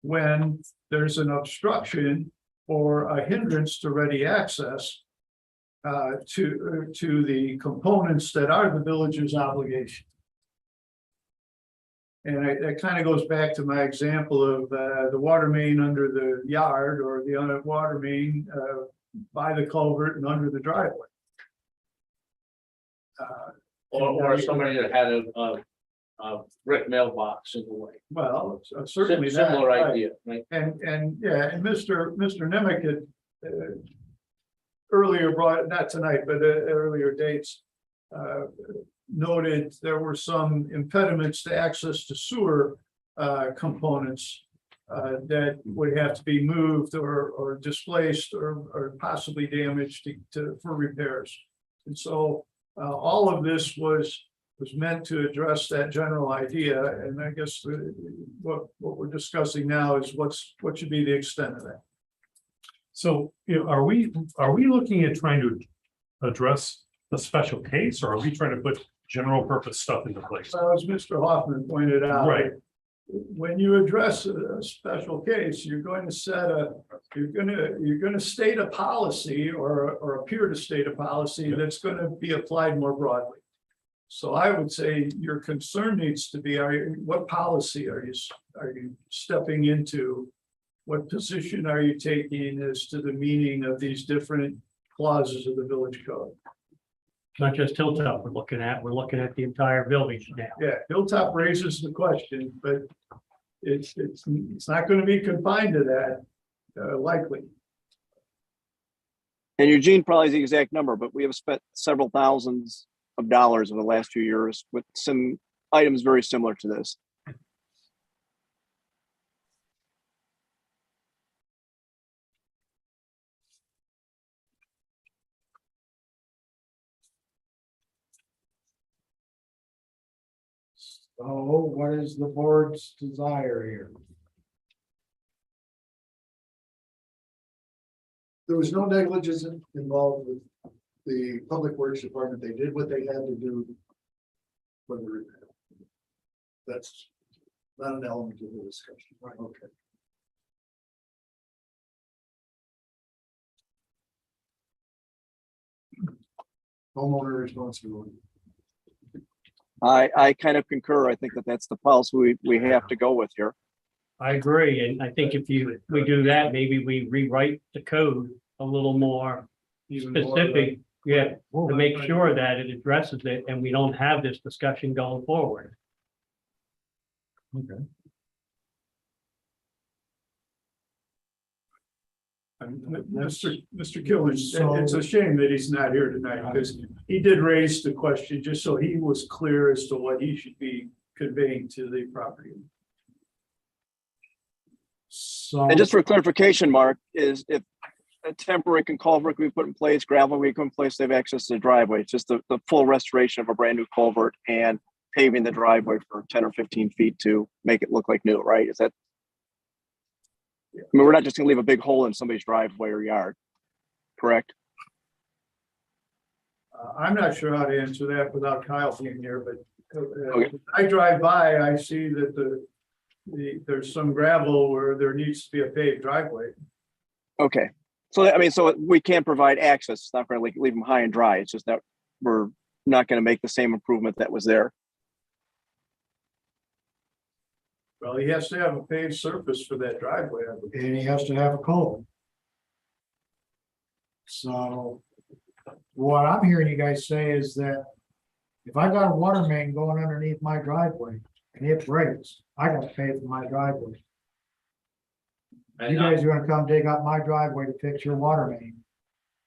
When there's an obstruction or a hindrance to ready access to the components that are the village's obligation. And that kind of goes back to my example of the water main under the yard or the water main by the culvert and under the driveway. Or somebody that had a brick mailbox in the way. Well, certainly that, Similar right. idea, right? And yeah, and Mr. Nemec had earlier brought, not tonight, but at earlier dates, noted there were some impediments to access to sewer components that would have to be moved or displaced or possibly damaged for repairs. And so all of this was meant to address that general idea. And I guess what we're discussing now is what should be the extent of that. So, are we looking at trying to address a special case, or are we trying to put general purpose stuff into place? So as Mr. Hoffman pointed out. Right. When you address a special case, you're going to you're going to state a policy or appear to state a policy that's going to be applied more broadly. So I would say your concern needs to be, what policy are you stepping into? What position are you taking as to the meaning of these different clauses of the village code? Not just Hilltop we're looking at the entire village now. Yeah, Hilltop raises the question, but it's not going to be confined to that, likely. And Eugene probably is the exact number, but we have spent several thousands of dollars over the last few years with some items very similar to this. So what is the board's desire here? There was no negligence involved with the Public Works Department. They did what they had to do for the repair. That's not an element of the discussion. Right. Okay. Homeowner responsibility. I kind of concur. I think that that's the policy we have to go with here. I agree, and I think if we do that, maybe we rewrite the code a little more specific, yeah, to make sure that it addresses it and we don't have this discussion going forward. Okay. Mr. Killen, it's a shame that he's not here tonight because he did raise the question just so he was clear as to what he should be conveying to the property. So. And just for clarification, Mark, is if a temporary culvert can be put in place, gravel can be put in place, they have access to the driveway. It's just the full restoration of a brand new culvert and paving the driveway for 10 or 15 feet to make it look like new, right? Is that? I mean, we're not just gonna leave a big hole in somebody's driveway or yard, correct? I'm not sure how to answer that without Kyle being here, but Okay. I drive by, I see that there's some gravel where there needs to be a paved driveway. Okay, so I mean, so we can provide access. It's not gonna leave them high and dry. It's just that we're not gonna make the same improvement that was there. Well, he has to have a paved surface for that driveway. And he has to have a culvert. So what I'm hearing you guys say is that if I got a water main going underneath my driveway and it breaks, I got to pay for my driveway. You guys are gonna come dig up my driveway to fix your water main,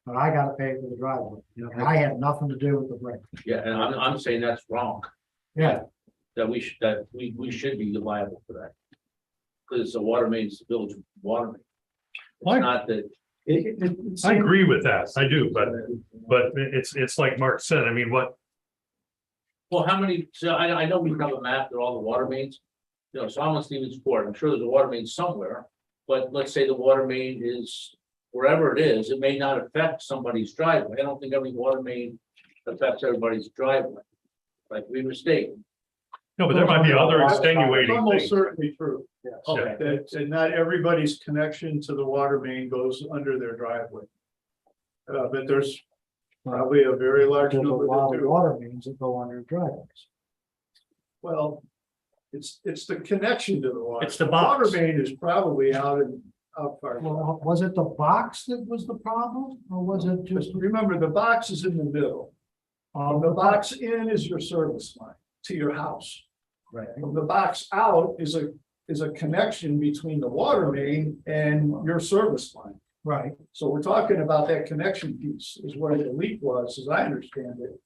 but I gotta pay for the driveway. And I had nothing to do with the break. Yeah, and I'm saying that's wrong, Yeah, that we should be liable for that. Because it's a water main, it's a village water main. Why? It's not that, I agree with that, I do, but it's like Mark said, I mean, what, well, how many, so I know we have a map of all the water mains. You know, so I'm on Stevens Court, I'm sure there's a water main somewhere, but let's say the water main is wherever it is, it may not affect somebody's driveway. I don't think every water main affects everybody's driveway. Like we mistaken. no, but there might be other extenuating Almost things. certainly true. Okay. That not everybody's connection to the water main goes under their driveway. But there's probably a very large there's a number lot that of do. water mains that go under driveways. Well, it's the connection to the water. It's the Water box. main is probably out far. Well, was it the box that was the problem, or was it just? Just remember, the box is in the middle. From the box in is your service line to your house. Right. From the box out is a connection between the water main and your service line. Right. So we're talking about that connection piece is where the leak was, as I understand it.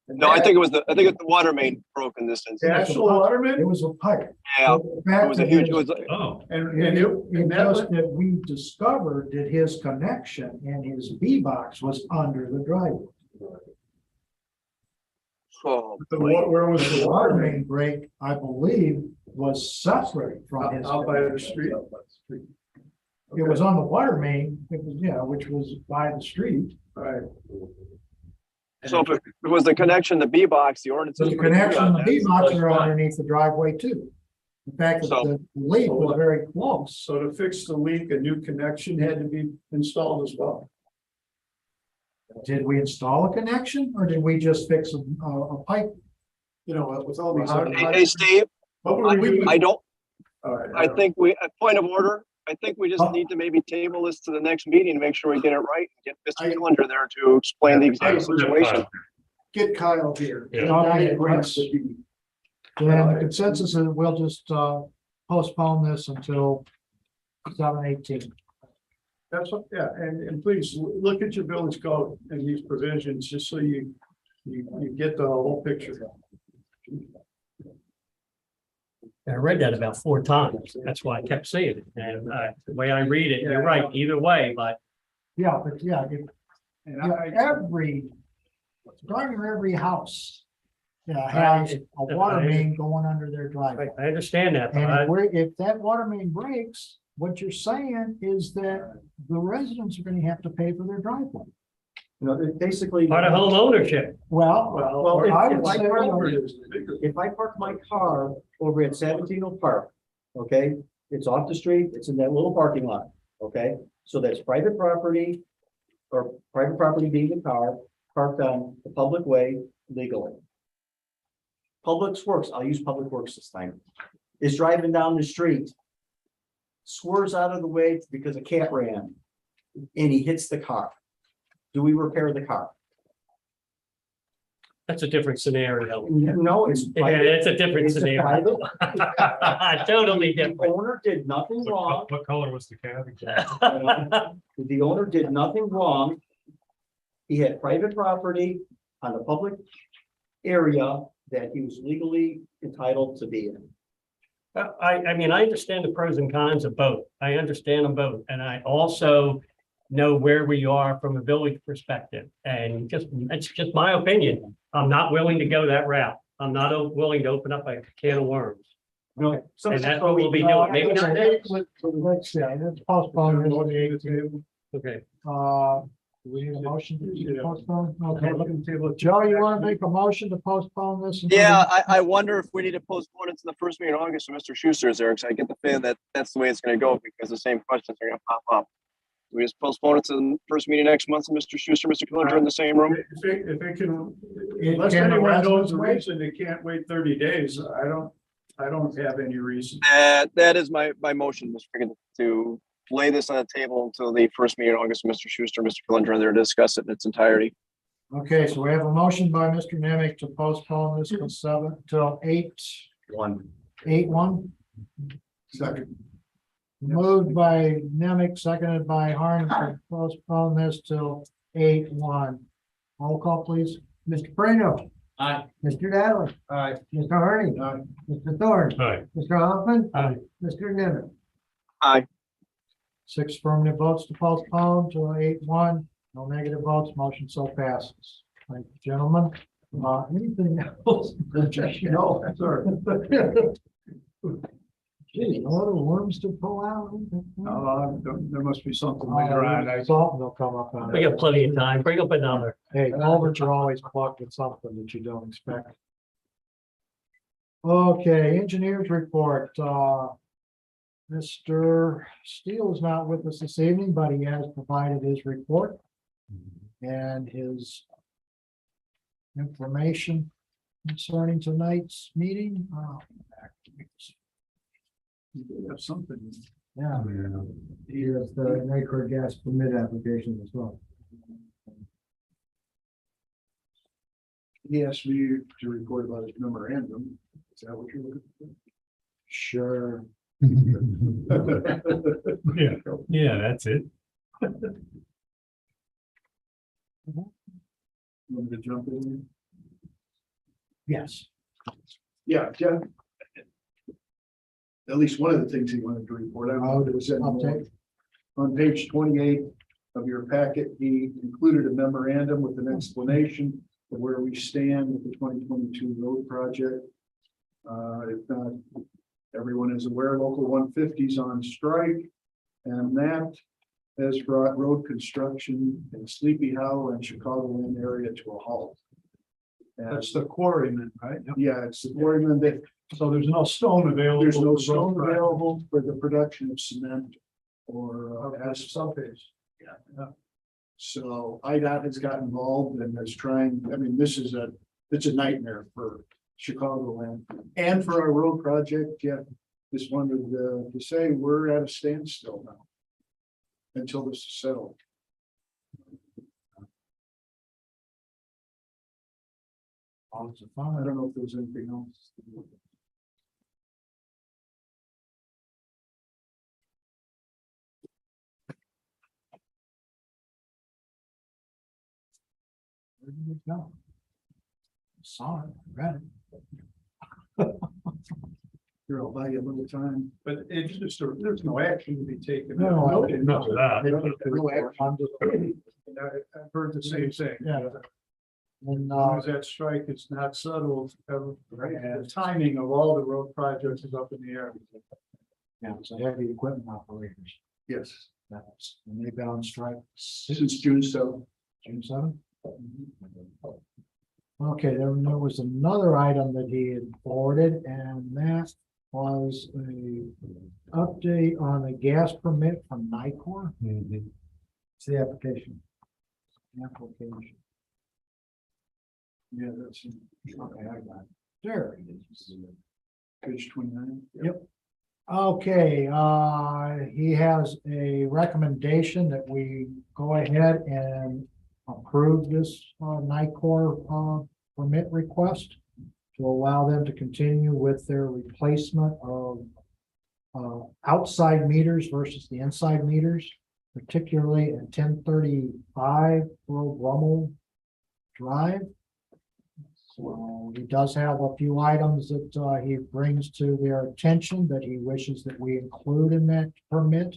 And No, I that- think it's the water main broke in this instance. The actual water It main, was a pipe. Yeah, The fact it was a that huge, his- it was, Oh, and It and that was, just that we discovered that his connection and his V box was under the driveway. oh, where was The the water water main? main break, I believe, was separate from his. Out by the street. It was on the water main, it was, yeah, which was by the street. Right. so if it was the connection to B box, the ordinance. So is the pretty clear connection, on the that. V box are underneath the driveway too. The fact that So- the leak was very close. So to fix the leak, a new connection had to be installed as well. Did we install a connection or did we just fix a pipe? You know, with all these. Hey, Steve, What were we doing? I don't, All right, I think a point of order, I think we just need to maybe table this to the next meeting to make sure we get it right. Get Mr. Killinger there to explain the exact situation. Get Kyle here. Yeah. Okay, Grants to be- Then the consensus is we'll just postpone this until 7/18. That's what, yeah, and please look at your village code and these provisions, just so you get the whole picture. I read that about 4 times. That's why I kept saying it. And the way I read it, you're right, either way, but Yeah, but yeah, And darn near every house. Yeah, has a water main going under their driveway. I understand that. But And if that water main breaks, what you're saying is that the residents are gonna have to pay for their driveway. You know, it basically. part of home ownership. Well, Well, I if would I say, park- if I park my car over at Sabatino Park, okay, it's off the street, it's in that little parking lot, okay? So that's private property, or private property being the car, parked on the public way legally. Public Works, I'll use Public Works this time, is driving down the street, swerves out of the way because a cat ran, and he hits the car. Do we repair the car? That's a different scenario. No, it's. Yeah, it's a different It's a scenario. Totally The different. owner did nothing wrong. what color was the cab? The owner did nothing wrong. He had private property on the public area that he was legally entitled to be in. I mean, I understand the pros and cons of both. I understand them both. And I also know where we are from a village perspective. And it's just my opinion. I'm not willing to go that route. I'm not willing to open up a can of worms. No, And that's what we'll be doing. Maybe not next. let's postpone this. Okay. Do we need a motion to postpone? Okay, look at the table. Joe, you want to make a motion to postpone this? until- Yeah, I wonder if we need to postpone it to the first meeting in August when Mr. Schuster is there, because I get the feeling that that's the way it's gonna go, because the same questions are gonna pop up. We just postpone it to the first meeting next month, and Mr. Schuster, Mr. Killinger in the same room. If it can, It unless can anyone arise knows the this way? reason they can't wait 30 days, I don't have any reason. That is my motion, Mr. Figgin, to lay this on the table until the first meeting in August, Mr. Schuster, Mr. Killinger are there to discuss it in its entirety. Okay, so we have a motion by Mr. Nemec to postpone this till 8/1. Second. Moved by Nemec, seconded by Harn to postpone this till 8/1. Roll call, please. Mr. Prano. Aye. Mr. Dattley. Aye. Mr. Harney. Aye. Mr. Thorne. Hi, Mr. Hoffman. Aye. Mr. Nemec. Aye. 6 affirmative votes to postpone to 8/1. No negative votes. Motion so passes. Thank you, gentlemen. Anything else? No, sorry. Gee, no other worms to pull out? There must be something later on. Something will come up on We it. got plenty of time. Bring up another. Hey, culverts are always plucked with something that you don't expect. Okay, engineers report, Mr. Steele is not with us this evening, but he has provided his report and his information concerning tonight's meeting. You did have something. Yeah, he has the nitro gas permit application as well. He asked me to report about his memorandum. Is that what you're looking for? Sure. yeah, that's it. Want me to jump in? Yes. Yeah, Jeff. At least one of the things he wanted to report out was in Update. on page 28 of your packet, he included a memorandum with an explanation of where we stand with the 2022 road project. If not, everyone is aware, local 150s on strike, and that has brought road construction in Sleepy Hollow and Chicagoland area to a halt. And That's the quarryman, right? yeah, it's the quarrymen that So there's no stone available. there's no for stone road available for the production of cement or projects. asphalt. Sulfates. So IDOT has got involved and is trying, I mean, it's a nightmare for Chicagoland and for our road project. Yeah, just wanted to say we're at a standstill now until this is settled. I don't know if there's anything else. Where did it go? Saw it, read it. Here, I'll buy you a little time. But it's just, there's no action to be taken. No, Not for that. No action, I'm just- And I've heard the same thing. Yeah. And, As long as that strike is not settled, the timing of all the road projects is up in the air. yeah, it's a heavy equipment operators. Yes, That's, and they've been on strike since June, so. June 7th. Okay, there was another item that he had forwarded, and that was a update on the gas permit from Nicor. It's the application. Application. Yeah, that's Okay, I got it. There it is. page 29. Yep. Okay, he has a recommendation that we go ahead and approve this Nicor permit request to allow them to continue with their replacement of outside meters versus the inside meters, particularly in 1035 Pearl Brummel Drive. So he does have a few items that he brings to their attention that he wishes that we include in that permit.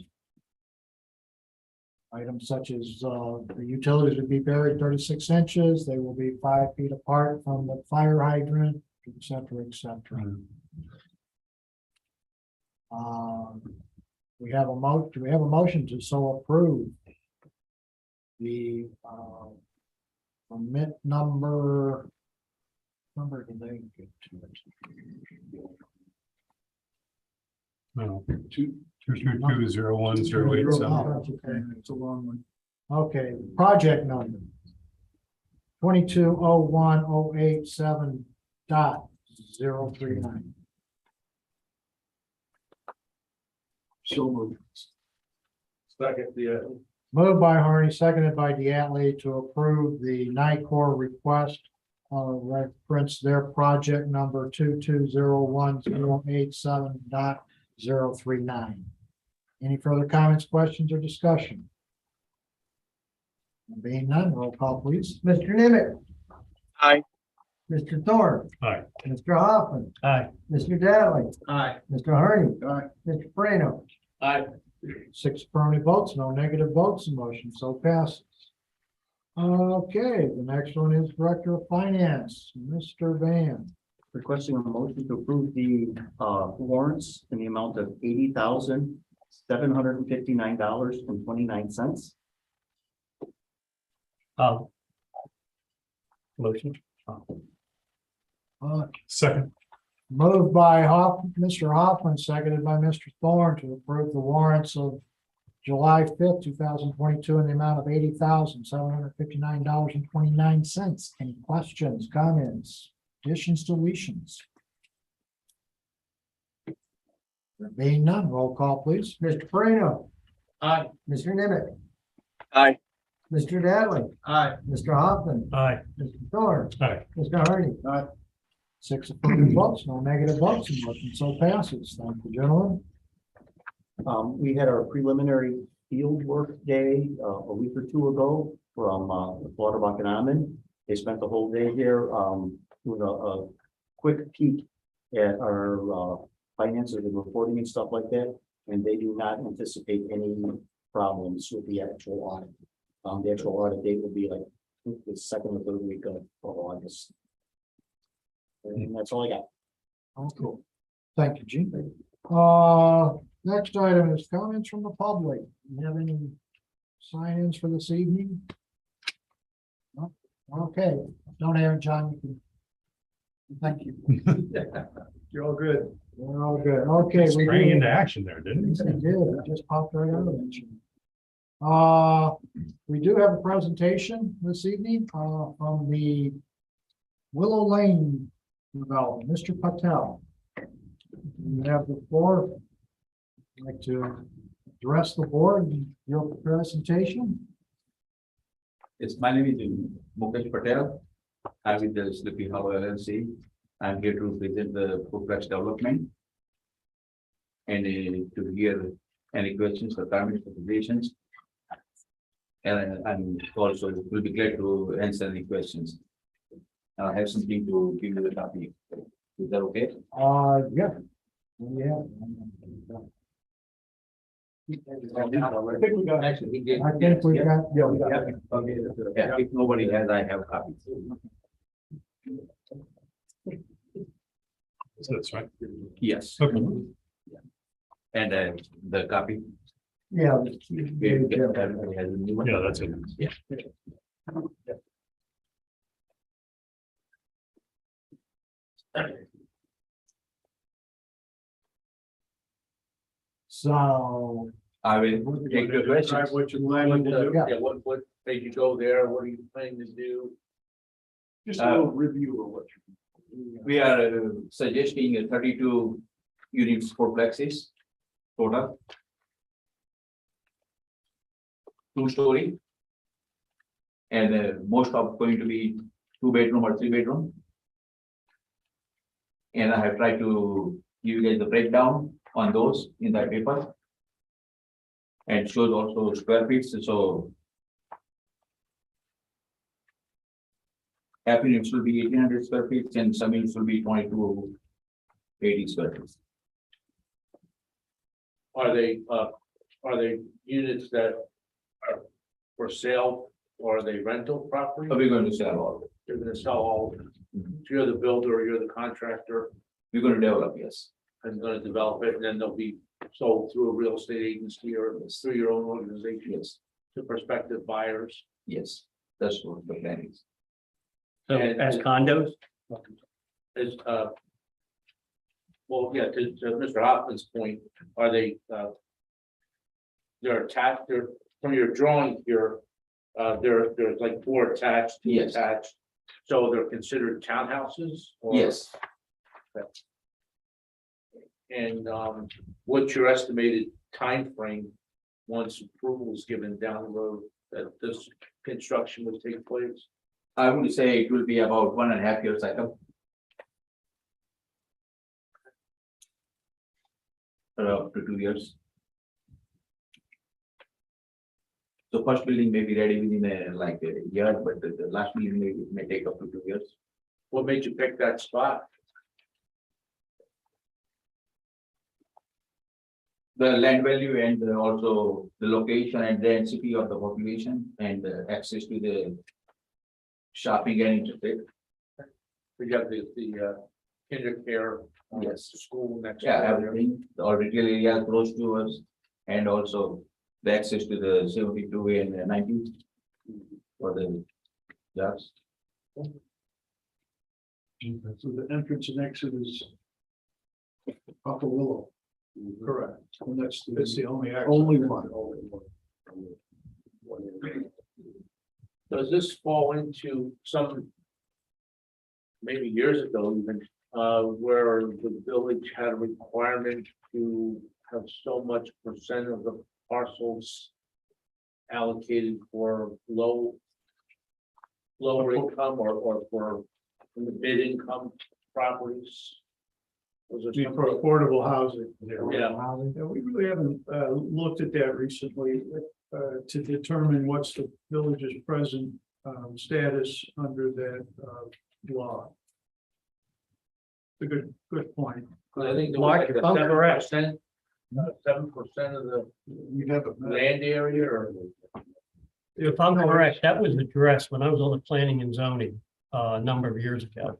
Items such as the utilities would be buried 36 inches, they will be 5 feet apart from the fire hydrant, et cetera, et cetera. We have do we have a motion to so approve the permit number did they get to it? No. 2220108. Oh, Okay, it's a long one. Okay, project number 2201087.039. So moved. Second, yeah. Moved by Harney, seconded by Diatley to approve the Nicor request. Reference their project number 2201087.039. Any further comments, questions, or discussion? Being none, roll call please. Mr. Nimitz. Aye. Mr. Thorne. Aye. Mr. Hoffman. Aye. Mr. Dattley. Aye. Mr. Harney. Aye. Mr. Prano. Aye. 6 affirmative votes, no negative votes, the motion so passes. Okay, the next one is Director of Finance, Mr. Van. Requesting a motion to approve the warrants in the amount of $80,759.29. Motion. Second. Moved by Mr. Hoffman, seconded by Mr. Thorne to approve the warrants of July 5th, 2022 in the amount of $80,759.29. Any questions, comments, additions, deletions? There being none, roll call please. Mr. Prano. Aye. Mr. Nimitz. Aye. Mr. Dattley. Aye. Mr. Hoffman. Aye. Mr. Thorne. Aye. Mr. Harney. 6 affirmative votes, no negative votes, the motion so passes. Thank you, gentlemen. We had our preliminary field work day, a week or two ago from, Lauterbach and Ammon. They spent the whole day here, doing a quick peek at our, finances and reporting and stuff like that. And they do not anticipate any problems with the actual audit. The actual audit date will be like the second or third week of August. And that's all I got. Oh, cool. Thank you, Gene. Next item is comments from the public. You have any sign-ins for this evening? No? Okay, don't have it, John. You can. Thank you. You're all good. We're all good. Okay. we Sprang do- into action there, didn't Yes, he? it did. It just popped right out of it. We do have a presentation this evening, from the Willow Lane development, Mr. Patel. You have the floor. I'd like to address the board in your presentation. Yes, my name is Mukesh Patel. I'm with the Sleepy Hollow LLC. I'm here to present the Foodplex development. And to hear any questions or comments or suggestions. And I'm also will be glad to answer any questions. I have something to give you the copy. Is that okay? Yeah. Yeah. I think we got. Actually, he did. I think we got. Yeah, we got it. Okay, yeah, if nobody has, I have copies. So that's right. Yes. Okay. And the copy. Yeah. Everybody has a new one. Yeah, that's it. Yeah. So. I will take your questions. What you planning to do? Yeah, what made you go there? What are you planning to do? Just a little review of what you. We are suggesting 32 units for plexis total. 2-story. And most of going to be 2-bedroom or 3-bedroom. And I have tried to give you guys the breakdown on those in that paper. And shows also square feet, so. Half units will be 1800 square feet and some units will be 2280 square feet. Are they units that are for sale or are they rental property? Are we going to sell all of it? You're gonna sell all of them. So you're the builder, you're the contractor, We're going to develop, yes. and gonna develop it, and then they'll be sold through a real estate agency or through your own organization Yes, to prospective buyers. yes, that's what the plan is. So And- as condos, Is, well, yeah, to Mr. Hoffman's point, are they, they're attached, they're, from your drawing here, there's like 4 attached, 2 Yes. attached. So they're considered townhouses? or- Yes, And, what's your estimated time frame once approval is given down the road that this construction will take place? I would say it will be about 1.5 year cycle. Up to 2 years. So first building may be ready within like a year, but the last building may take up to 2 years. What made you pick that spot? The land value and also the location and density of the population and access to the shopping and internet. We have the kinder care. Yes. School next. Yeah, door. everything, all retail area close to us and also the access to the 72 and 90 for the jobs. So the entrance and exit is Upper Willow. Correct. And that's the only. Only one. Does this fall into some? Maybe years ago even, where the village had a requirement to have so much percent of the parcels. Allocated for lower income or for the mid-income properties. Was it be something- for affordable housing. Yeah. Housing. Yeah, we really haven't looked at that recently to determine what's the village's present status under that law. It's a good point. 'Cause I think there Like, was like if a I'm 7%, 7% of the You have a land area or. If I'm correct, that was addressed when I was on the planning and zoning a number of years ago.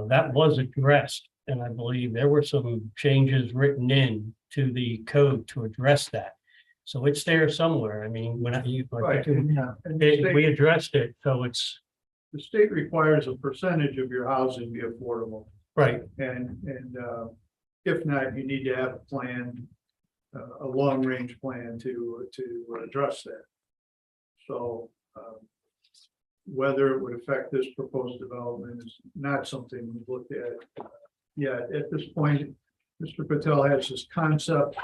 That was addressed, and I believe there were some changes written in to the code to address that. So it's there somewhere. I mean, when I Right, think Yeah, and the we state, addressed it, so it's the state requires a percentage of your housing be affordable. right. And if not, you need to have a plan, a long-range plan to address that. So, whether it would affect this proposed development is not something we've looked at. Yet at this point, Mr. Patel has this concept.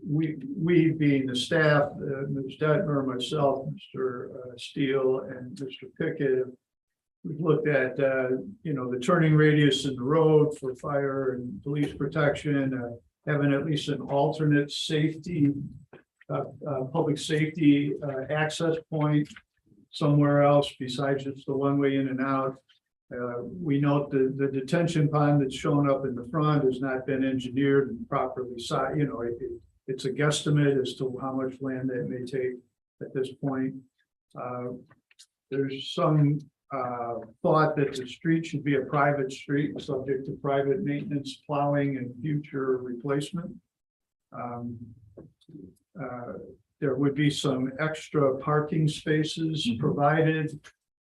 We being the staff, Ms. Detmer, myself, Mr. Steele, and Mr. Pickett, we've looked at, the turning radius in the road for fire and police protection, having at least an alternate safety, public safety access point somewhere else besides just the one-way in and out. We note the detention pond that's shown up in the front has not been engineered and properly sized. It's a guesstimate as to how much land that may take at this point. There's some thought that the street should be a private street, subject to private maintenance, plowing, and future replacement. There would be some extra parking spaces provided,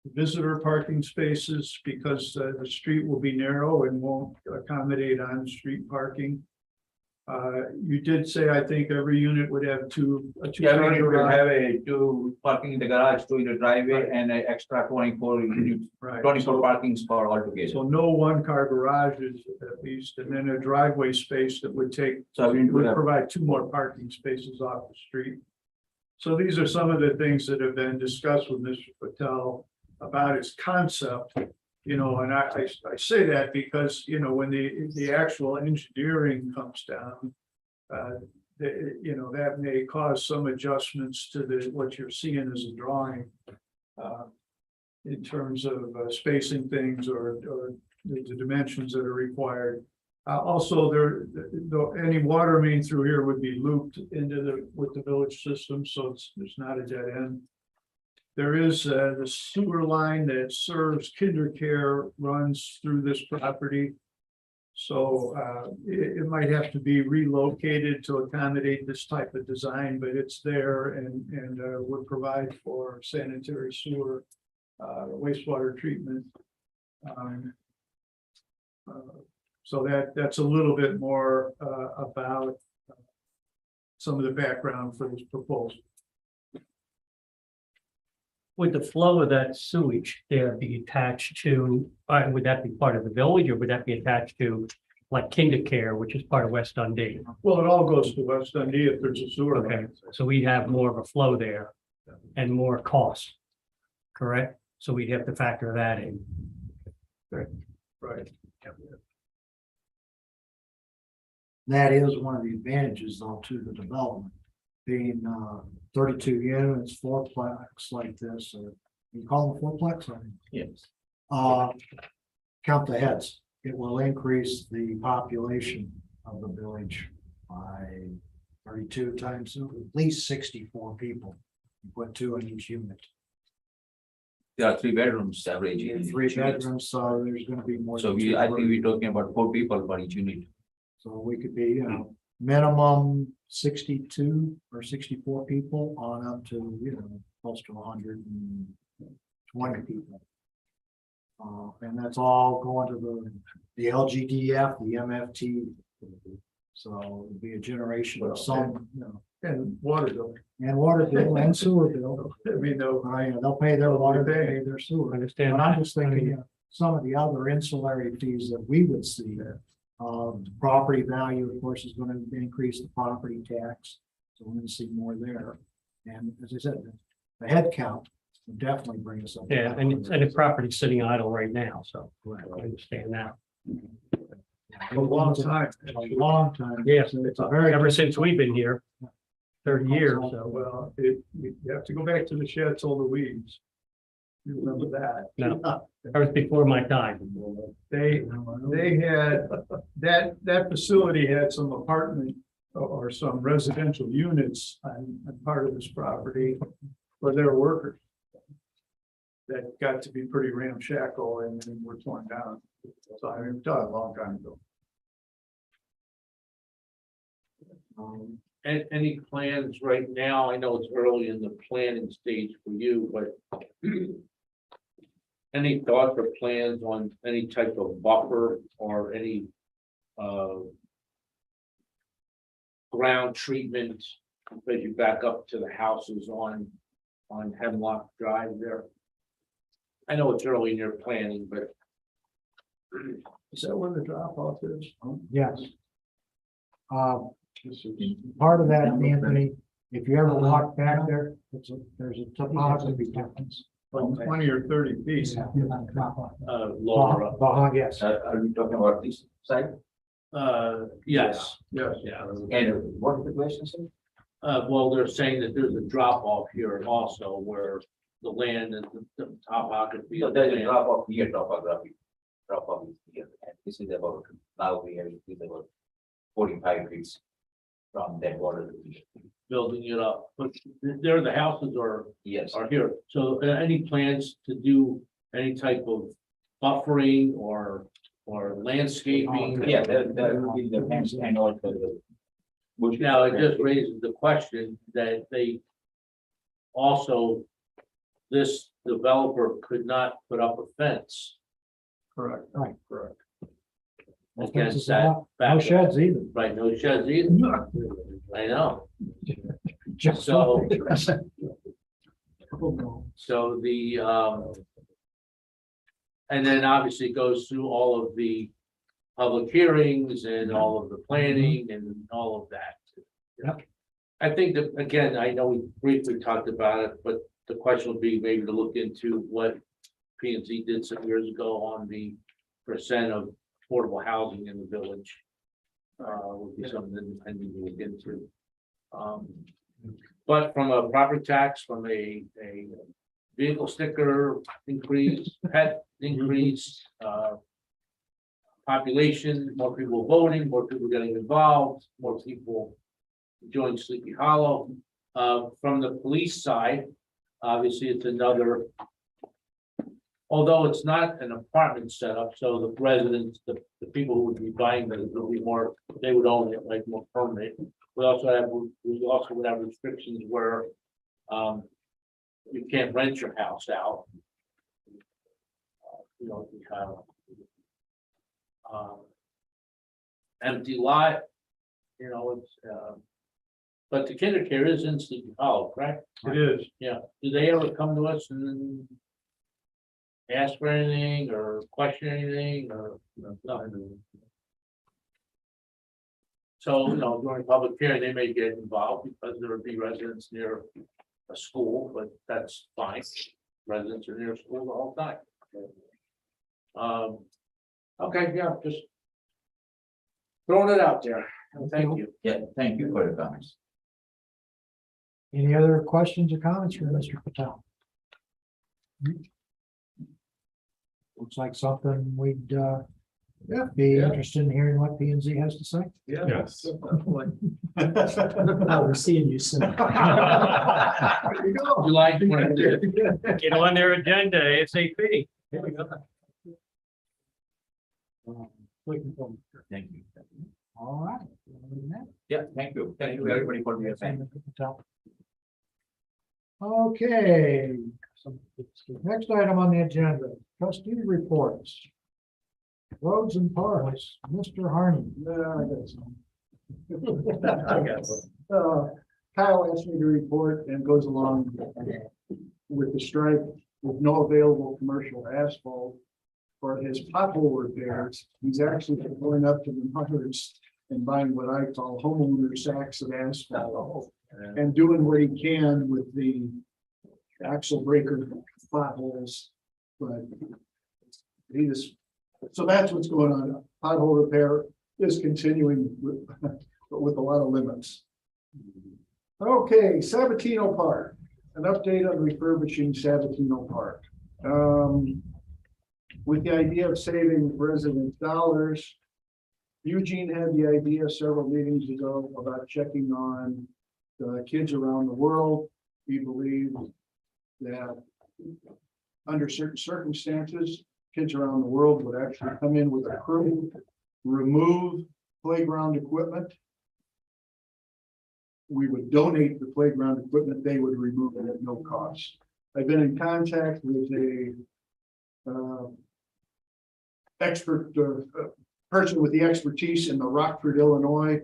visitor parking spaces, because the street will be narrow and won't accommodate on-street parking. You did say, I think every unit would have two. Yeah, we need to have a two parking in the garage, two in the driveway, and an extra 24 units, Right. 24 parking spot altogether. So no one-car garages at least, and then a driveway space that would So we need to would have, provide two more parking spaces off the street. So these are some of the things that have been discussed with Mr. Patel about his concept. And I say that because, when the actual engineering comes down, that may cause some adjustments to what you're seeing as a drawing. In terms of spacing things or the dimensions that are required. Also, any water main through here would be looped with the village system, so there's not a dead end. There is the sewer line that serves KinderCare runs through this property. So it might have to be relocated to accommodate this type of design, but it's there and would provide for sanitary sewer, wastewater treatment. So that's a little bit more about some of the background for this proposal. Would the flow of that sewage there be attached to, would that be part of the village, or would that be attached to like KinderCare, which is part of West Dundee? Well, it all goes to West Dundee if there's a sewer. Okay, line. so we'd have more of a flow there and more cost, correct? So we'd have to factor that in. Right. that is one of the advantages though to the development. Being 32 units, fourplex like this, or you call them fourplex? yes. Count the heads. It will increase the population of the village by 32 times, at least 64 people. You put 2 in each unit. There are 3 bedrooms average. in each 3 unit. bedrooms, so there's gonna be more. So than we, two I think per- we're talking about 4 people per each unit. So we could be, minimum 62 or 64 people on up to, close to 120 people. And that's all going to the LGDF, the MFT. So it'd be a generation of some, And water bill. and water bill and sewer bill. I mean, though, They'll pay their water, they pay their sewer. Understand? But I'm just thinking, some of the other ancillary fees that we would see. Property value, of course, is gonna increase the property tax, so we're gonna see more there. And as I said, the head count will definitely bring us up. Yeah, and the property's sitting idle right now, so I Correct. understand that. A long time. A long time. Yes, It's a very. ever since we've been here, 30 years, so. Well, you have to go back to the sheds, all the weeds. You remember that? No. That was before my time. They had, that facility had some apartment or some residential units on part of this property for their workers. That got to be pretty ramshackle and then were torn down. So I mean, a long time ago. Any plans right now? I know it's early in the planning stage for you, but any thoughts or plans on any type of buffer or any ground treatment as you back up to the houses on Hemlock Drive there? I know it's early in your planning, but Is that where the drop off is? Yes. Part of that, Anthony, if you ever walk back there, there's a topography difference. Like 20 or 30 feet. lower up. Behind, yes. Are we talking about this side? Yes, Yes. yeah. And what is the question, sir? Well, they're saying that there's a drop off here also where the land and the topography. So of the there is a land- drop off here, topography. Drop off is here, and this is about, now we have, is about 45 feet from that water. to the- building it up, but there the houses Yes, are here. So any plans to do any type of buffering or landscaping? yeah, there will be the fence and also the. bush. Now, it just raises the question that they also, this developer could not put up a fence Correct. Right. Correct. against that. No back- sheds either. Right, no sheds either. I know. Just So- something. So and then obviously it goes through all of the public hearings and all of the planning and all of that. Yep. I think that, again, I know we briefly talked about it, but the question would be maybe to look into what P and Z did some years ago on the percent of affordable housing in the village. Would be something I need to look into. But from a property tax, from a vehicle sticker increase, pet increase, population, more people voting, more people getting involved, more people join Sleepy Hollow. From the police side, obviously it's another, although it's not an apartment setup, so the residents, the people who would be buying it would be more, they would own it like more permanent. We also would have restrictions where you can't rent your house out. You know, you have empty lot, you know, it's but the kinder care is in Sleepy Hollow, correct? It is. Yeah, do they ever come to us and ask for anything or question anything or nothing? So, you know, during public hearing, they may get involved because there would be residents near a school, but that's fine. Residents are near school the whole time. Okay, yeah, just throwing it out there. Thank you. Yeah, thank you for the comments. Any other questions or comments from Mr. Patel? Looks like something we'd be interested in hearing what P and Z has to say. Yeah. Yes. Now we're seeing you soon. There you go. July 22nd. Get on their agenda ASAP. Thank you. All right. Yeah, thank you. Thank you everybody for your time. Okay. Next item on the agenda, trustee reports. Roads and parks, Mr. Harney. Kyle asked me to report and goes along with the strike with no available commercial asphalt for his pothole repairs. He's actually going up to the hunters and buying what I call homeowner sacks of asphalt and doing what he can with the axle breaker potholes. But he is So that's what's going on. Pothole repair is continuing with, but with a lot of limits. Okay, Sabatino Park, an update on refurbishing Sabatino Park. With the idea of saving residents dollars, Eugene had the idea several meetings ago about checking on the kids around the world. He believed that under certain circumstances, kids around the world would actually come in with a crew, remove playground equipment. We would donate the playground equipment, they would remove it at no cost. I've been in contact with a expert person with the expertise in the Rockford, Illinois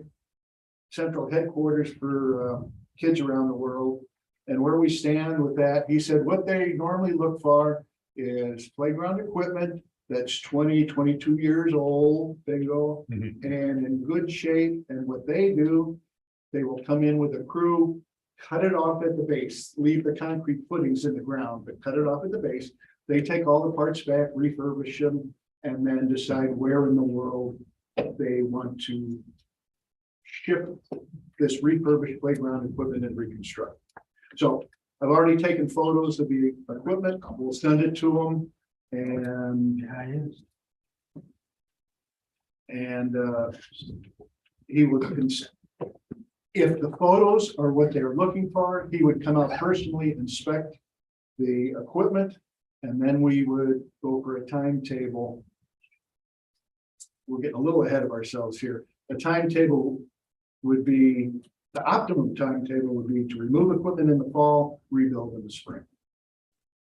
central headquarters for kids around the world. And where we stand with that, he said what they normally look for is playground equipment that's 20, 22 years old, bingo, and in good shape. And what they do, they will come in with a crew, cut it off at the base, leave the concrete footings in the ground, but cut it off at the base. They take all the parts back, refurbish them, and then decide where in the world they want to ship this refurbished playground equipment and reconstruct. So I've already taken photos of the equipment. We'll send it to them, and he would, if the photos are what they're looking for, he would come out personally, inspect the equipment, and then we would go for a timetable. We're getting a little ahead of ourselves here. A timetable would be, the optimum timetable would be to remove equipment in the fall, rebuild in the spring.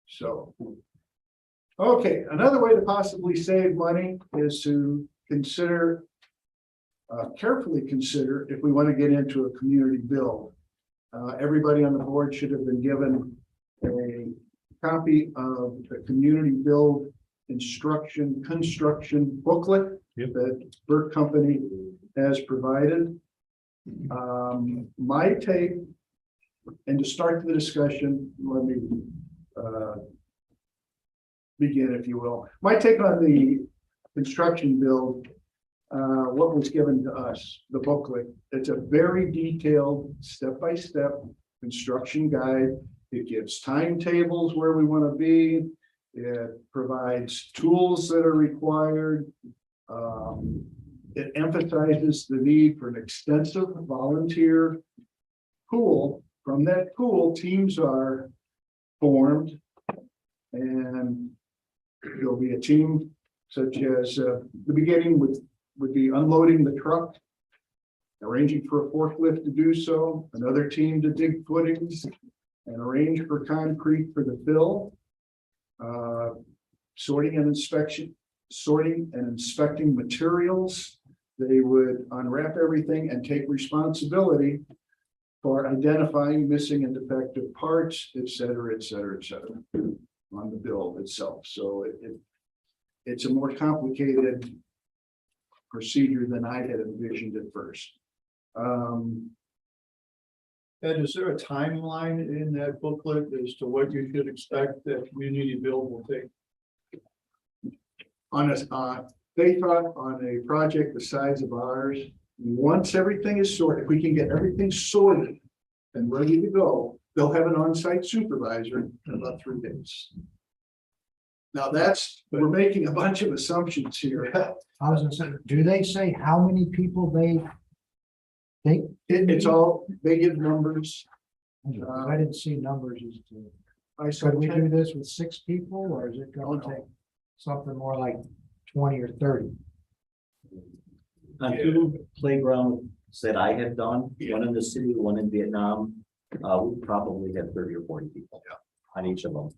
So, okay, another way to possibly save money is to consider, carefully consider if we want to get into a community build. Everybody on the board should have been given a copy of the community build construction booklet that Burke Company has provided. My take, and to start the discussion, let me begin, if you will. My take on the construction build, what was given to us, the booklet, it's a very detailed step-by-step construction guide. It gives timetables where we want to be. It provides tools that are required. It emphasizes the need for an extensive volunteer pool. From that pool, teams are formed, and there'll be a team such as the beginning would be unloading the truck, arranging for a forklift to do so, another team to dig footings, and arrange for concrete for the fill, sorting and inspecting materials. They would unwrap everything and take responsibility for identifying missing and defective parts, et cetera, on the build itself. So it's a more complicated procedure than I had envisioned at first. Ed, is there a timeline in that booklet as to what you should expect that community build will take? They thought on a project the size of ours, once everything is sorted, if we can get everything sorted and ready to go, they'll have an on-site supervisor in about 3 days. Now we're making a bunch of assumptions here. I was gonna say, do they say how many people they think? It's all, they give numbers. I didn't see numbers as to, I saw could we do this with 6 people, or is it gonna no. take something more like 20 or 30? On 2 playgrounds that I have done, one in the city, one in Vietnam, we probably had 30 or 40 people on each of them.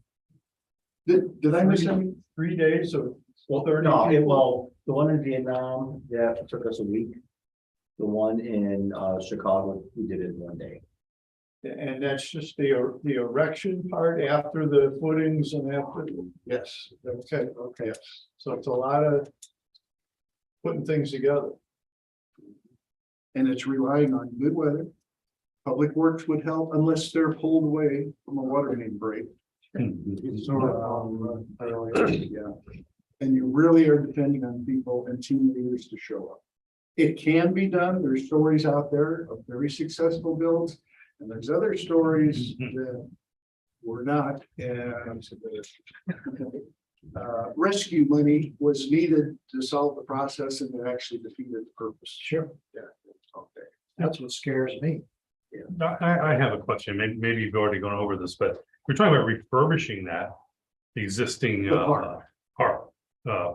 Did I miss any? 3 days of 30? No, well, the one in Vietnam, that took us a week. The one in Chicago, we did it in 1 day. And that's just the erection part after the footings and after. Yes. Okay, so it's a lot of putting things together. And it's relying on good weather. Public Works would help unless they're pulled away from a water main break. So, yeah. And you really are depending on people and team leaders to show up. It can be done. There's stories out there of very successful builds. And there's other stories that were not. And rescue money was needed to solve the process and it actually defeated the purpose. Sure. Yeah. Okay. That's what scares me. I have a question. Maybe you've already gone over this, but we're talking about refurbishing that existing The park.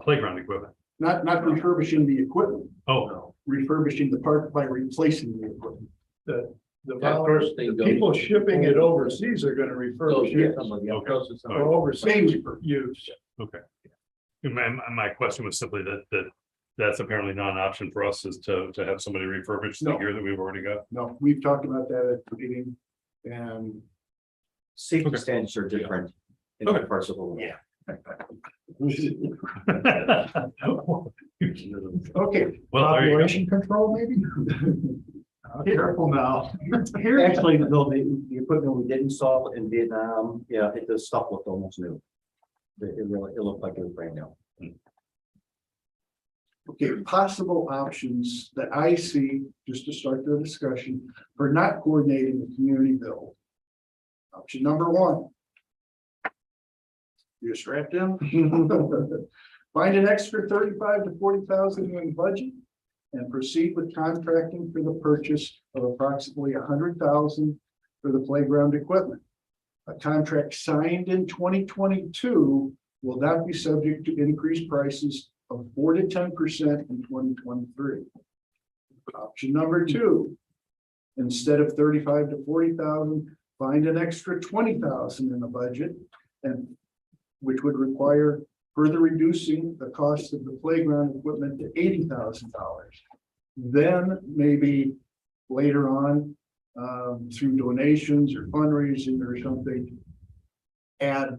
playground equipment. Not refurbishing the equipment, Oh, refurbishing the park by replacing the equipment. The That first thing goes. people shipping it overseas are gonna refurbish it Somebody else. Okay. for overseas use. okay. My question was simply that's apparently not an option for us is to have somebody refurbish the No. gear that we've already got. No, we've talked about that at the meeting and Safety Okay. standards are different in Okay. different parts of the world. Yeah. okay. Well, there you go. Population control, maybe? Careful now. Actually, no, the equipment we did install in Vietnam, yeah, the stuff looked almost new. It looked like it was brand new. Okay, possible options that I see, just to start the discussion, for not coordinating the community build. Option number one. You're strapped in? Find an extra 35 to 40,000 in the budget and proceed with contracting for the purchase of approximately 100,000 for the playground equipment. A contract signed in 2022 will not be subject to increased prices of 4 to 10% in 2023. Option number two, instead of 35 to 40,000, find an extra 20,000 in the budget, and which would require further reducing the cost of the playground equipment to $80,000. Then maybe later on, through donations or fundraising or something, add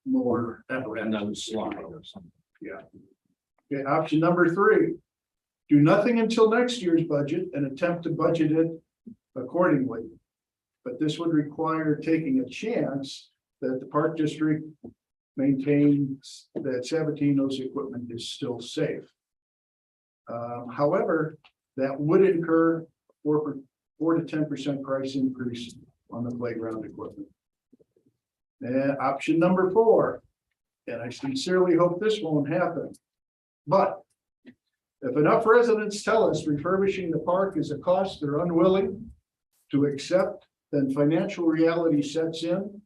more apparatus. Slide or something. Okay, option number three, do nothing until next year's budget and attempt to budget it accordingly. But this would require taking a chance that the park district maintains that Sabatino's equipment is still safe. However, that would incur 4 to 10% price increase on the playground equipment. And option number four, and I sincerely hope this won't happen, but if enough residents tell us refurbishing the park is a cost they're unwilling to accept, then financial reality sets in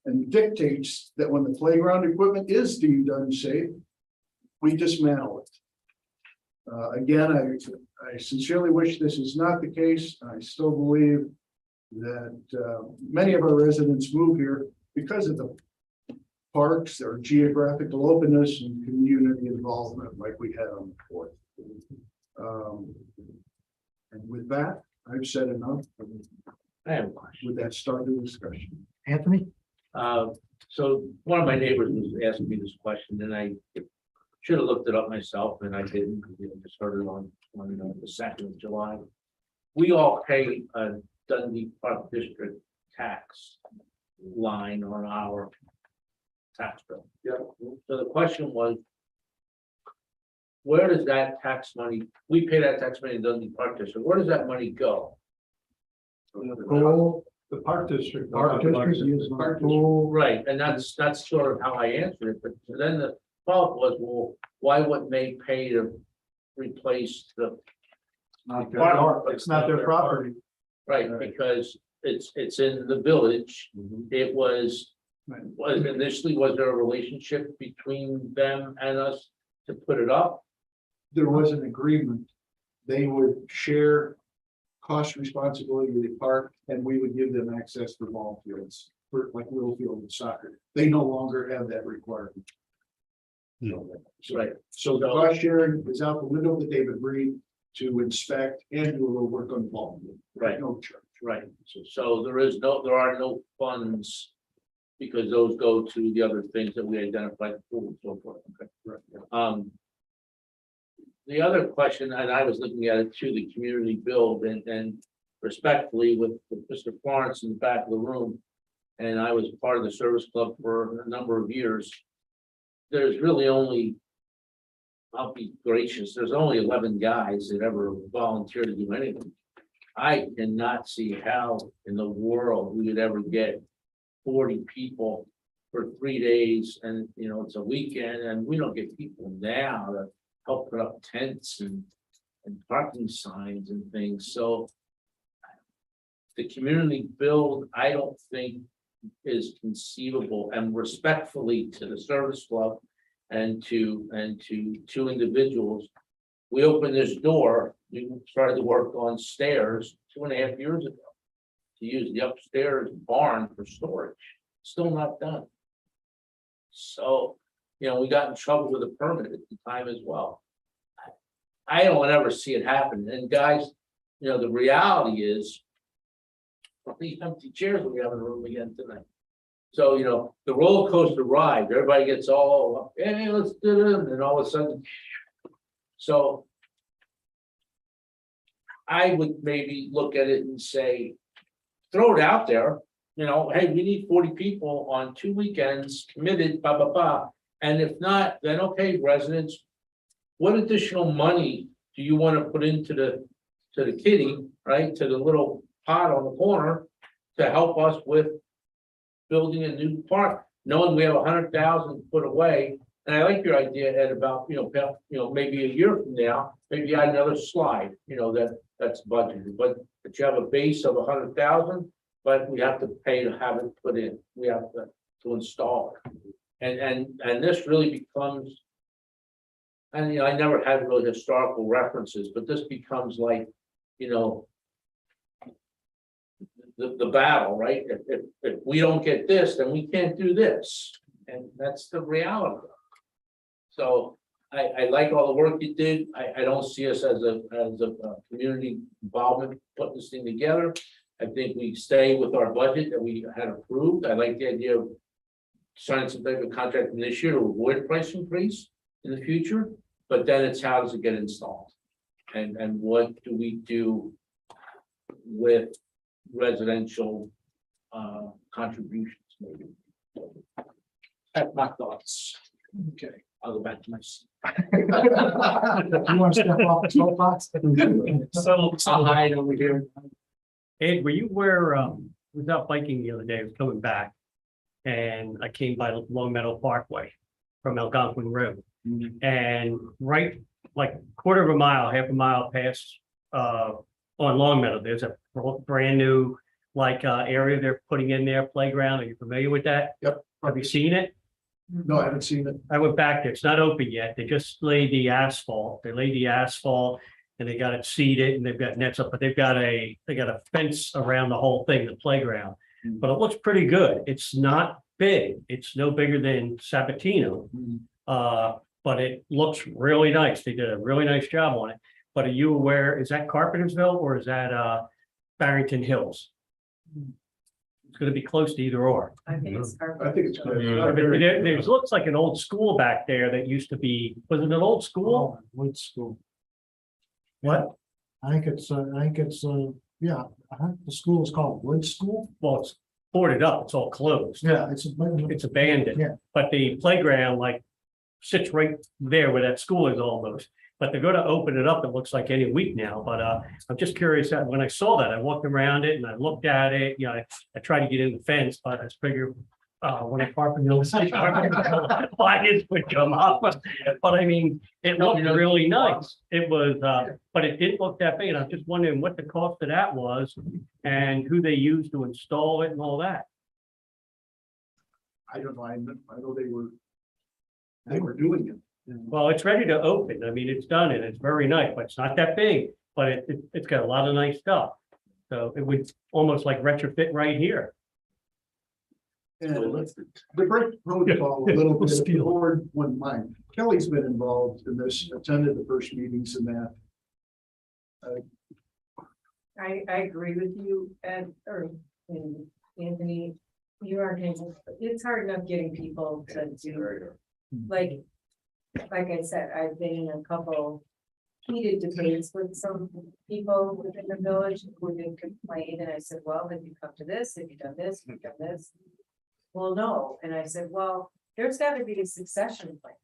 and dictates that when the playground equipment is deemed unsafe, we dismantle it. Again, I sincerely wish this is not the case. I still believe that many of our residents move here because of the parks, their geographical openness and community involvement like we had on the fourth. And with that, I've said enough. I have a question. With that, start the discussion. Anthony? So one of my neighbors was asking me this question and I should have looked it up myself and I didn't, because I just heard it on the 2nd of July. We all pay a Dundee Park District tax line on our tax bill. Yeah. So the question was, where does that tax money, we pay that tax money in Dundee Park District, where does that money go? Pool, The park district. park district uses the pool. Right, and that's sort of how I answered it, but then the follow-up was, well, why wouldn't they pay to replace the, It's not their property. right, because it's in the village. It was initially, was there a relationship between them and us to put it up? There was an agreement. They would share cost responsibility of the park and we would give them access for ball fields, for like little field and soccer. They no longer have that requirement. Right. So the cost sharing is out the window that they've agreed to inspect and do a little work on the ball field. Right. No charge. Right, so there are no funds, because those go to the other things that we identified, and so forth, okay? Right. The other question, and I was looking at it too, the community build, and respectfully with Mr. Florence in the back of the room, and I was part of the service club for a number of years. there's really only, I'll be gracious, there's only 11 guys that ever volunteer to do anything. I cannot see how in the world we would ever get 40 people for 3 days, and you know, it's a weekend, and we don't get people now to help put up tents and parking signs and things, so the community build, I don't think is conceivable, and respectfully to the service club and to two individuals. We opened this door, we started to work on stairs 2.5 years ago to use the upstairs barn for storage, still not done. So, you know, we got in trouble with a permit at the time as well. I don't ever see it happen, and guys, you know, the reality is these empty chairs that we have in the room again tonight. So, you know, the roller coaster ride, everybody gets all, hey, let's do it, and then all of a sudden. So I would maybe look at it and say, throw it out there, you know, hey, we need 40 people on 2 weekends committed, blah, blah, blah. And if not, then okay, residents, what additional money do you want to put into the kitty, right, to the little pot on the corner to help us with building a new park, knowing we have 100,000 put away. And I like your idea, Ed, about, you know, maybe a year from now, maybe add another slide, you know, that's budgeted, but you have a base of 100,000, but we have to pay to have it put in. We have to install it. And this really becomes, and you know, I never had really historical references, but this becomes like, you know, the battle, right? If we don't get this, then we can't do this. And that's the reality. So I like all the work you did. I don't see us as a community involvement putting this thing together. I think we stay with our budget that we had approved. I like the idea of signing some type of contract this year to avoid price increase in the future, but then it's how does it get installed? And what do we do with residential contributions, maybe. That's my thoughts. Okay, I'll go back to my seat. You want to step off the soapbox? I'll hide over here. Ed, were you where, was out biking the other day, I was coming back. And I came by Long Meadow Parkway from Algonquin Road. And right, like quarter of a mile, half a mile past, on Long Meadow, there's a brand new, like, area they're putting in their playground. Are you familiar with that? Yep. Have you seen it? No, I haven't seen it. I went back there. It's not open yet. They just laid the asphalt. They laid the asphalt and they got it seeded and they've got nets up, but they got a fence around the whole thing, the playground. But it looks pretty good. It's not big. It's no bigger than Sabatino. But it looks really nice. They did a really nice job on it. But are you aware, is that Carpentersville or is that Barrington Hills? It's gonna be close to either or. I think it's good. There looks like an old school back there that used to be, was it an old school? Wood School. What? I think it's, yeah, the school is called Wood School. Well, it's boarded up, it's all closed. Yeah, It's abandoned. Yeah. But the playground like sits right there where that school is almost. But they're gonna open it up, it looks like any week now, but I'm just curious that when I saw that, I walked around it and I looked at it, you know, I tried to get in the fence, but I figured when I park in the side, lions would come up, but I mean, it looked really nice. It was, but it didn't look that big, and I'm just wondering what the cost of that was and who they used to install it and all that. I don't know. I know they were doing it. Well, it's ready to open. I mean, it's done and it's very nice, but it's not that big, but it's got a lot of nice stuff. So it would almost like retrofit right here. And the break protocol a little bit, if the board wouldn't mind. Kelly's been involved in this, attended the first meetings and that. I agree with you, Ed, or Anthony, you are, it's hard enough getting people to do, like I said, I've been in a couple heated debates with some people within the village who didn't complain, and I said, well, have you come to this, have you done this, have you done this? Well, no, and I said, well, there's gotta be a succession plan.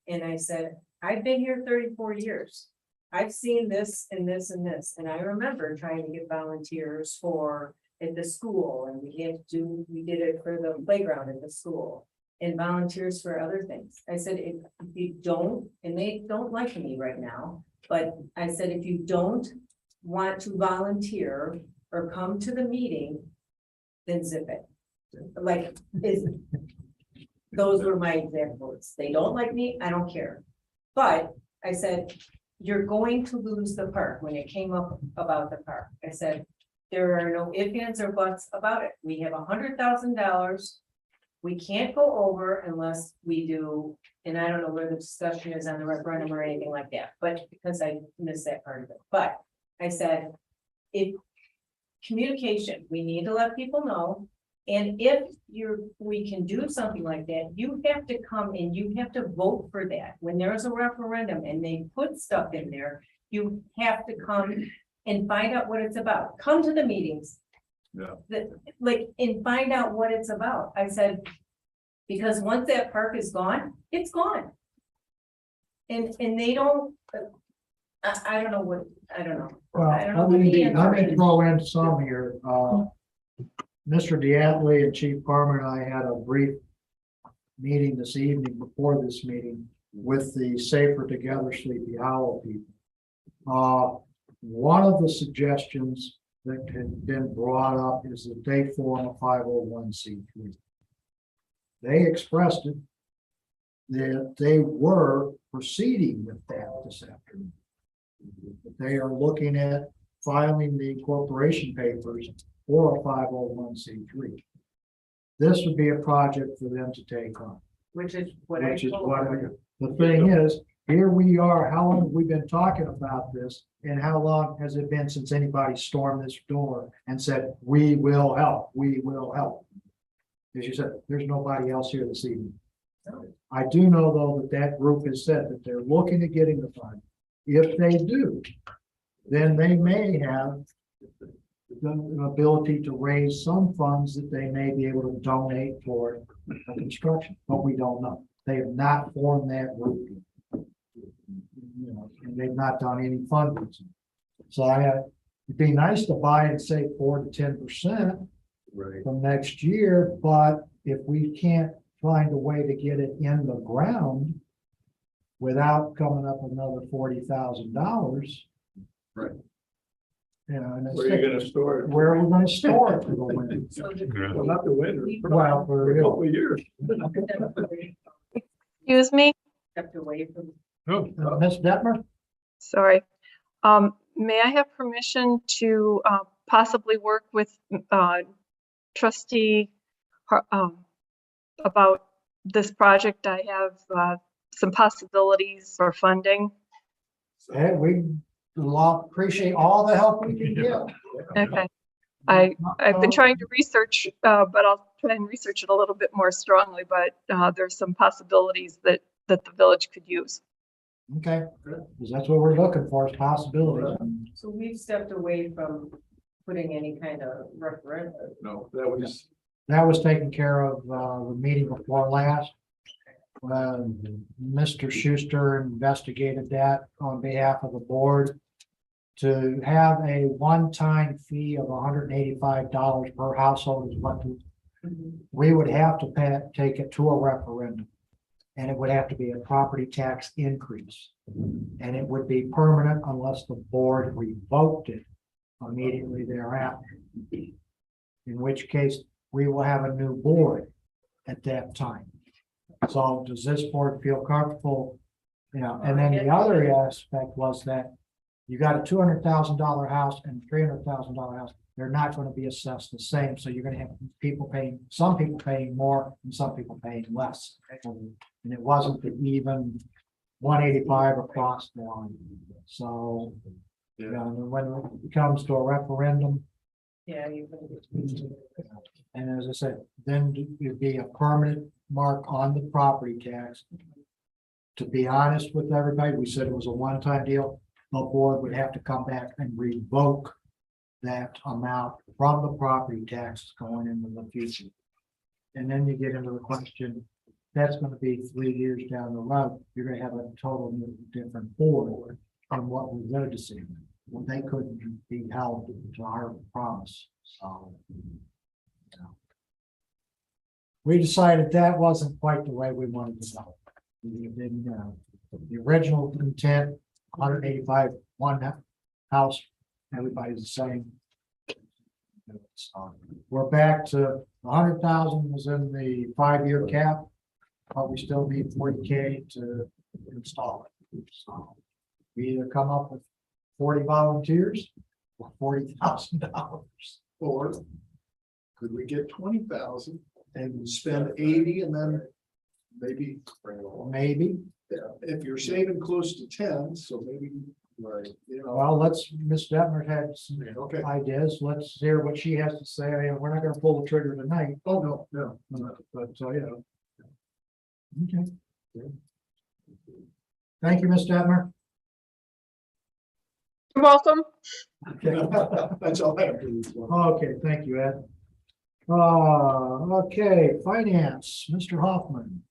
And I said, I've been here 34 years. I've seen this and this and this, and I remember trying to get volunteers for at the school, and we did it for the playground at the school. And volunteers for other things. I said, if you don't, and they don't like me right now, but I said, if you don't want to volunteer or come to the meeting, then zip it. Like, those were my examples. They don't like me, I don't care. But I said, you're going to lose the park. When it came up about the park, I said, there are no ifs, ands, or buts about it. We have $100,000. We can't go over unless we do, and I don't know where the discussion is on the referendum or anything like that, but because I missed that part of it. But I said, if communication, we need to let people know. And if we can do something like that, you have to come and you have to vote for that. When there's a referendum and they put stuff in there, you have to come and find out what it's about. Come to the meetings. And find out what it's about. I said, because once that park is gone, it's gone. And they don't, I don't know what, I don't know. Well, I don't know let what the me answer is. throw in some here. Mr. Diatley and Chief Farmer and I had a brief meeting this evening before this meeting with the Safer Together Sleepy Hollow people. One of the suggestions that had been brought up is that they form a 501c3. They expressed it that they were proceeding with that this afternoon. They are looking at filing the corporation papers for a 501c3. This would be a project for them to take on. Which is what I Which is told what them. the thing is, here we are, how long have we been talking about this? And how long has it been since anybody stormed this door and said, we will help, we will help? As you said, there's nobody else here this evening. I do know, though, that group has said that they're looking at getting the fund. If they do, then they may have the ability to raise some funds that they may be able to donate for construction, but we don't know. They have not formed that group yet. And they've not done any fundraising. So it'd be nice to buy and say 4 to 10% from next year, but if we can't find a way to get it in the ground without coming up with another $40,000. Right. You know, and Where are you gonna store it? where are we gonna store it for the winter? So Well, not the winter. Well, for A couple of years. Excuse me, stepped away from. Ms. Detmer? sorry. May I have permission to possibly work with trustee about this project? I have some possibilities for funding. Hey, we appreciate all the help we can give. Okay. I've been trying to research, but I'll try and research it a little bit more strongly, but there's some possibilities that the village could use. Okay, because that's what we're looking for, is possibilities. So we've stepped away from putting any kind of referendum. No, that That was taken care of, the meeting before last. Mr. Schuster investigated that on behalf of the board to have a one-time fee of $185 per household is what we would have to take it to a referendum. And it would have to be a property tax increase. And it would be permanent unless the board revoked it immediately thereafter. In which case, we will have a new board at that time. So does this board feel comfortable? You know, and then the other aspect was that you got a $200,000 house and $300,000 house. They're not going to be assessed the same. So you're going to have people paying, some people paying more and some people paying less. And it wasn't the even 185 across the line. So, you know, when it comes to a referendum, Yeah. and as I said, then it'd be a permanent mark on the property tax. To be honest with everybody, we said it was a one-time deal. The board would have to come back and revoke that amount from the property tax going into the future. And then you get into the question, that's gonna be 3 years down the road. You're gonna have a total different board on what was their decision. Well, they couldn't be held to our promise, so. you know. We decided that wasn't quite the way we wanted to go. We didn't, the original intent, 185, one house, everybody's the same. So, we're back to 100,000 was in the 5-year cap, but we still need 40K to install it. So we either come up with 40 volunteers or $40,000. Or could we get 20,000 and spend 80 and then maybe bring it along? Maybe. Yeah, if you're saving close to 10, so maybe, right, you know. Well, Miss Detmer had some Okay. ideas. Let's hear what she has to say. I mean, we're not gonna pull the trigger tonight, Oh, no. but Okay. Thank you, Miss Detmer. You're welcome. That's all I have to do. Okay, thank you, Ed. Okay, finance, Mr. Hoffman.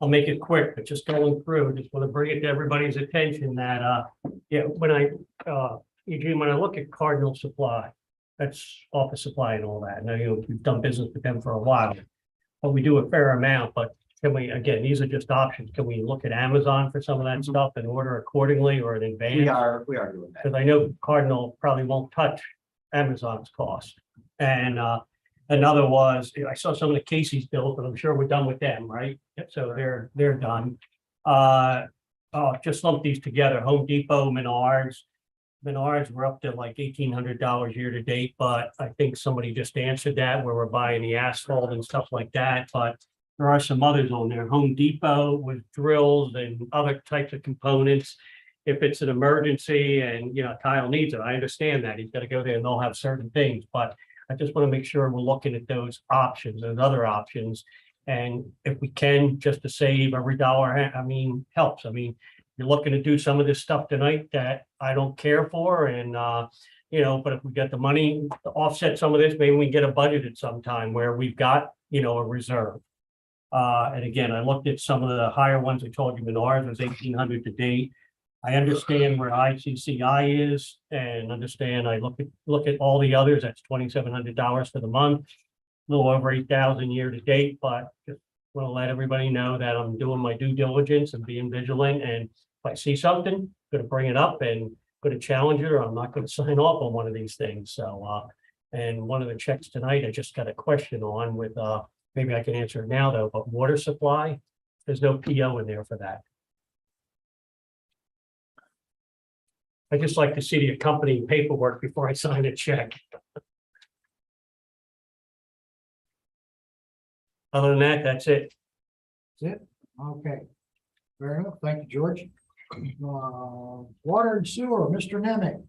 I'll make it quick, but just going through, just want to bring it to everybody's attention that, yeah, Eugene, when I look at Cardinal Supply, that's Office Supply and all that. I know we've done business with them for a while, but we do a fair amount, but can we, again, these are just options. Can we look at Amazon for some of that stuff and order accordingly or in advance? We are doing that. Because I know Cardinal probably won't touch Amazon's cost. And another was, I saw some of the Casey's bills, but I'm sure we're done with them, right? So they're done. Just lump these together, Home Depot, Menards. Menards were up to like $1,800 year to date, but I think somebody just answered that where we're buying the asphalt and stuff like that, but there are some others on there. Home Depot with drills and other types of components. If it's an emergency and, Kyle needs it, I understand that. He's got to go there and they'll have certain things, but I just want to make sure we're looking at those options, those other options. And if we can, just to save every dollar, helps. You're looking to do some of this stuff tonight that I don't care for and, but if we get the money to offset some of this, maybe we can get a budget at some time where we've got, a reserve. And again, I looked at some of the higher ones. I told you Menards was 1,800 to date. I understand where ICCI is and understand I look at all the others, that's $2,700 for the month. A little over 8,000 year to date, but just want to let everybody know that I'm doing my due diligence and being vigilant. And if I see something, I'm going to bring it up and going to challenge it, or I'm not going to sign off on one of these things. So, and one of the checks tonight, I just got a question on with, maybe I can answer it now though, but water supply, there's no PO in there for that. I just like to see the accompanying paperwork before I sign a check. Other than that, that's it. That's it? Okay. Fair enough. Thank you, George. Water and sewer, Mr. Nemec.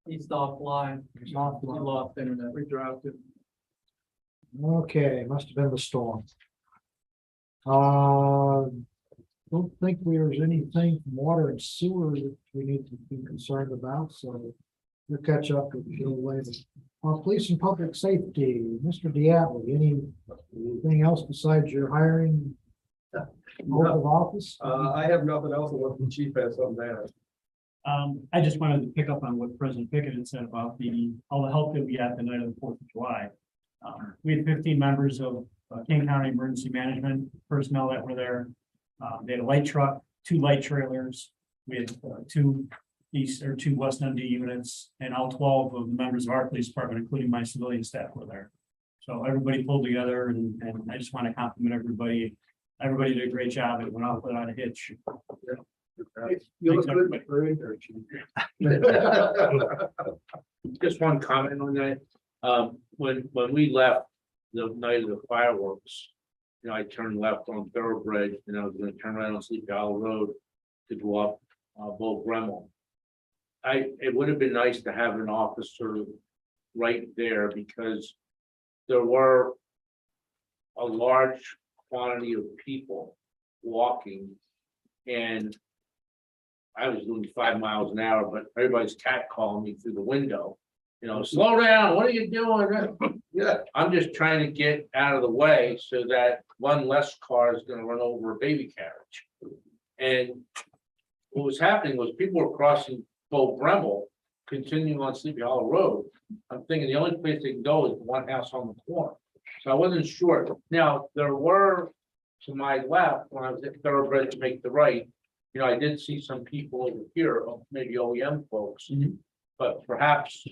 He's offline. He's offline. Lost internet. We dropped it. Okay, must have been the storm. Don't think there's anything from water and sewer that we need to be concerned about, so we'll catch up with you later. Police and public safety, Mr. Diablo, anything else besides your hiring? Oath of office? I have nothing else unless the chief has something to add. I just wanted to pick up on what President Pickett had said about all the help that we got the night of the 4th of July. We had 15 members of King County Emergency Management personnel that were there. They had a light truck, 2 light trailers. We had 2 West Dundee units, and all 12 of the members of our police department, including my civilian staff, were there. So everybody pulled together, and I just want to compliment everybody. Everybody did a great job. It went off without a hitch. You look Thanks, good. everybody. Very encouraging. Just one comment on that. When we left the night of the fireworks, I turned left on Thoroughbred and I was going to turn right on Sleepy Hollow Road to go up Bull Gremmel. It would have been nice to have an officer right there because there were a large quantity of people walking, and I was doing 5 miles an hour, but everybody's catcalling me through the window. Slow down, what are you doing? Yeah, I'm just trying to get out of the way so that one less car is gonna run over a baby carriage. And what was happening was people were crossing Bo Bremel, continuing on Sleepy Hollow Road. I'm thinking the only place they can go is one house on the corner. So I wasn't sure. Now, there were to my left, when I was at Thoroughbred to make the right, you know, I did see some people over here, maybe OEM folks. But perhaps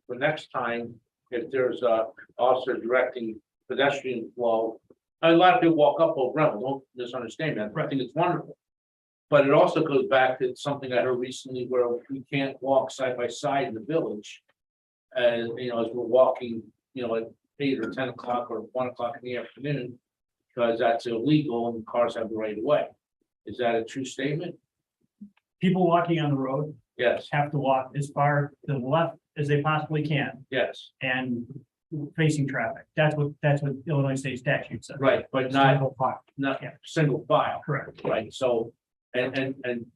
for next time, if there's a officer directing pedestrian flow, a lot of people walk up Bo Bremel, don't misunderstand that. I think it's wonderful. But it also goes back to something I heard recently where we can't walk side by side in the village. And, you know, as we're walking, you know, at 8 or 10 o'clock or 1 o'clock in the afternoon. Because that's illegal and cars have the right of way. Is that a true statement? People walking on the road Yes, have to walk as far to the left as they possibly can yes, and facing traffic. That's what Illinois state statute says. right, but not, Single file. not single file, Correct. right? So, and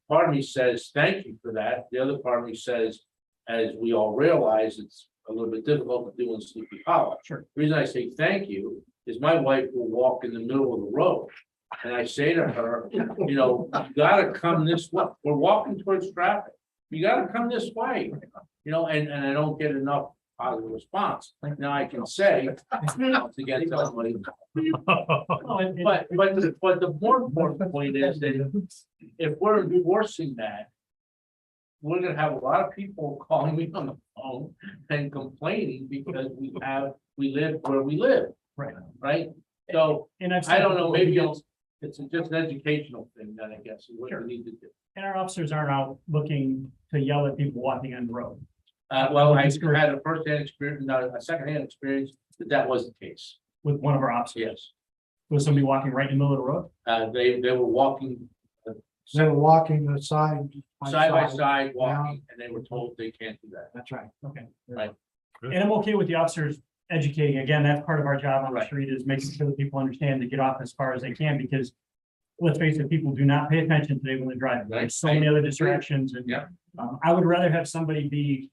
part of me says, thank you for that. The other part of me says, as we all realize, it's a little bit difficult to do in Sleepy Hollow. Sure. The reason I say thank you is my wife will walk in the middle of the road. And I say to her, you know, you gotta come this way. We're walking towards traffic. You gotta come this way, you know, and I don't get enough positive response. Now I can say, once again, somebody, but the more important point is that if we're enforcing that, we're gonna have a lot of people calling me on the phone and complaining because we live where we live. Right. Right? So And I've I said don't know, before, maybe it's just an educational thing that I guess is what Sure. we need to do. and our officers aren't out looking to yell at people walking on the road. Well, I had a first-hand experience, not a second-hand experience, that was the case. With one of our officers. Yes. Was somebody walking right in the middle of the road? They were walking They were walking the side. side by side, walking, and they were told they can't do that. That's right. Okay. Right. And I'm okay with the officers educating. Again, that's part of our job on the Right. street is making sure that people understand to get off as far as they can because let's face it, people do not pay attention today when they're driving. Right. There's so many other distractions and Yeah. I would rather have somebody be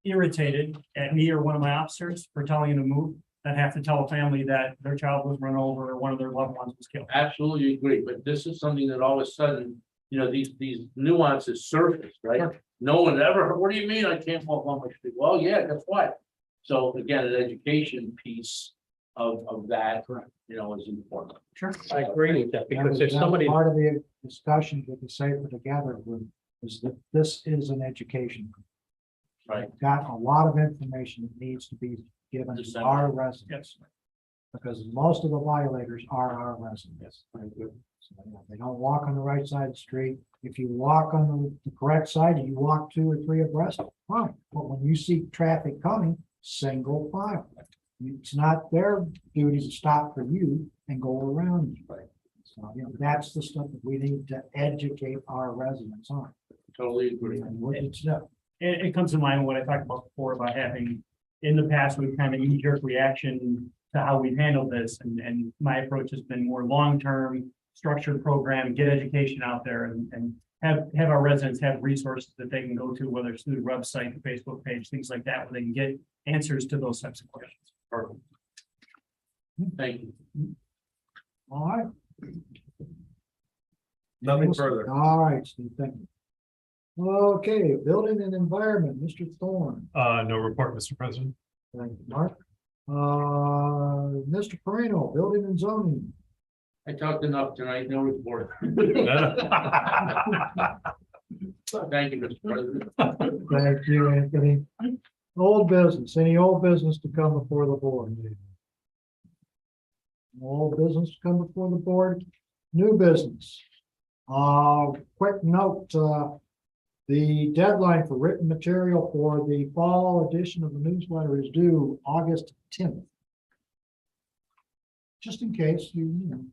irritated at me or one of my officers for telling them to move than have to tell a family that their child was run over or one of their loved ones was killed. Absolutely agree, but this is something that all of a sudden, you know, these nuances surface, right? Sure. No one ever, what do you mean I can't walk on my street? Well, yeah, guess what? So again, an education piece of that, you know, is important. Sure. I agree with that, because if That was somebody, Part of the discussion with the Safer Together group is that this is an education. group. Right. We've got a lot of information that needs to be given to our residents. Yes. Because most of the violators are our residents. So, you know, they don't walk on the right side of the street. If you walk on the correct side, you walk 2 or 3 abreast, fine. But when you see traffic coming, single file. It's not their duty to stop for you and go around you. So, you know, that's the stuff that we need to educate our residents on. Totally agree. And what it's done. It comes to mind what I talked about before about having, in the past, we've kind of knee-jerk reaction to how we've handled this, and my approach has been more long-term, structured program, get education out there and have our residents have resources that they can go to, whether it's through the website, the Facebook page, things like that, where they can get answers to those types of questions. Perfect. Thank you. All right. Nothing further. All right, Steve, thank you. Okay, building and environment, Mr. Thorne. No report, Mr. President. Thank you, Mark. Mr. Perino, building and zoning. I talked enough tonight, no report. Thank you, Mr. President. Thank you, Anthony. Old business, any old business to come before the board? Old business to come before the board, new business. Quick note, the deadline for written material for the fall edition of the newsletter is due August 10th. Just in case you know.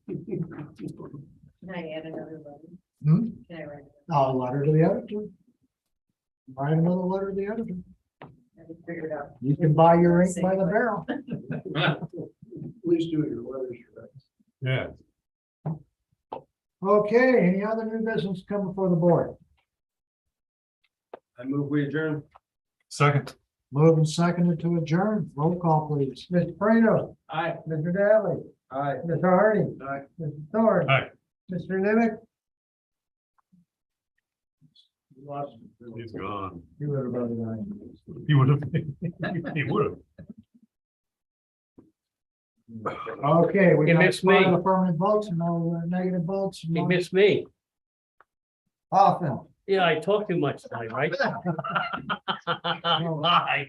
Can I add another letter? Hmm? Can I write? A letter to the editor. Write another letter to the editor. I haven't figured out. You can buy your ink by the barrel. Please do your letters. Yeah. Okay, any other new business come before the board? I move we adjourn. Second. Moved and seconded to adjourn. Roll call, please. Mr. Prano, Aye. Mr. Dattley, Aye. Mr. Hardy, Aye. Mr. Thorne. Aye. Mr. Nimitz. He's gone. You would have voted aye. He would have. He would have. Okay, we You got missed me. 5 affirmative votes, no negative votes. You no- missed me. Often. Yeah, I talk too much tonight, right? Lie.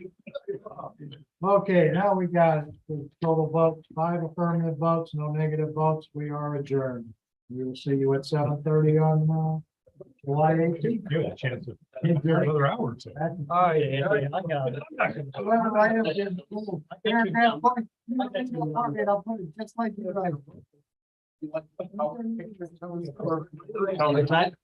Okay, now we got the total votes, 5 affirmative votes, no negative votes. We are adjourned. We will see you at 7:30 on July 18th. You had a chance to another hour or so. All right, Anthony, I got it. Whoever I am, just- I got you down. I'll put it just like you guys. Oh, is that-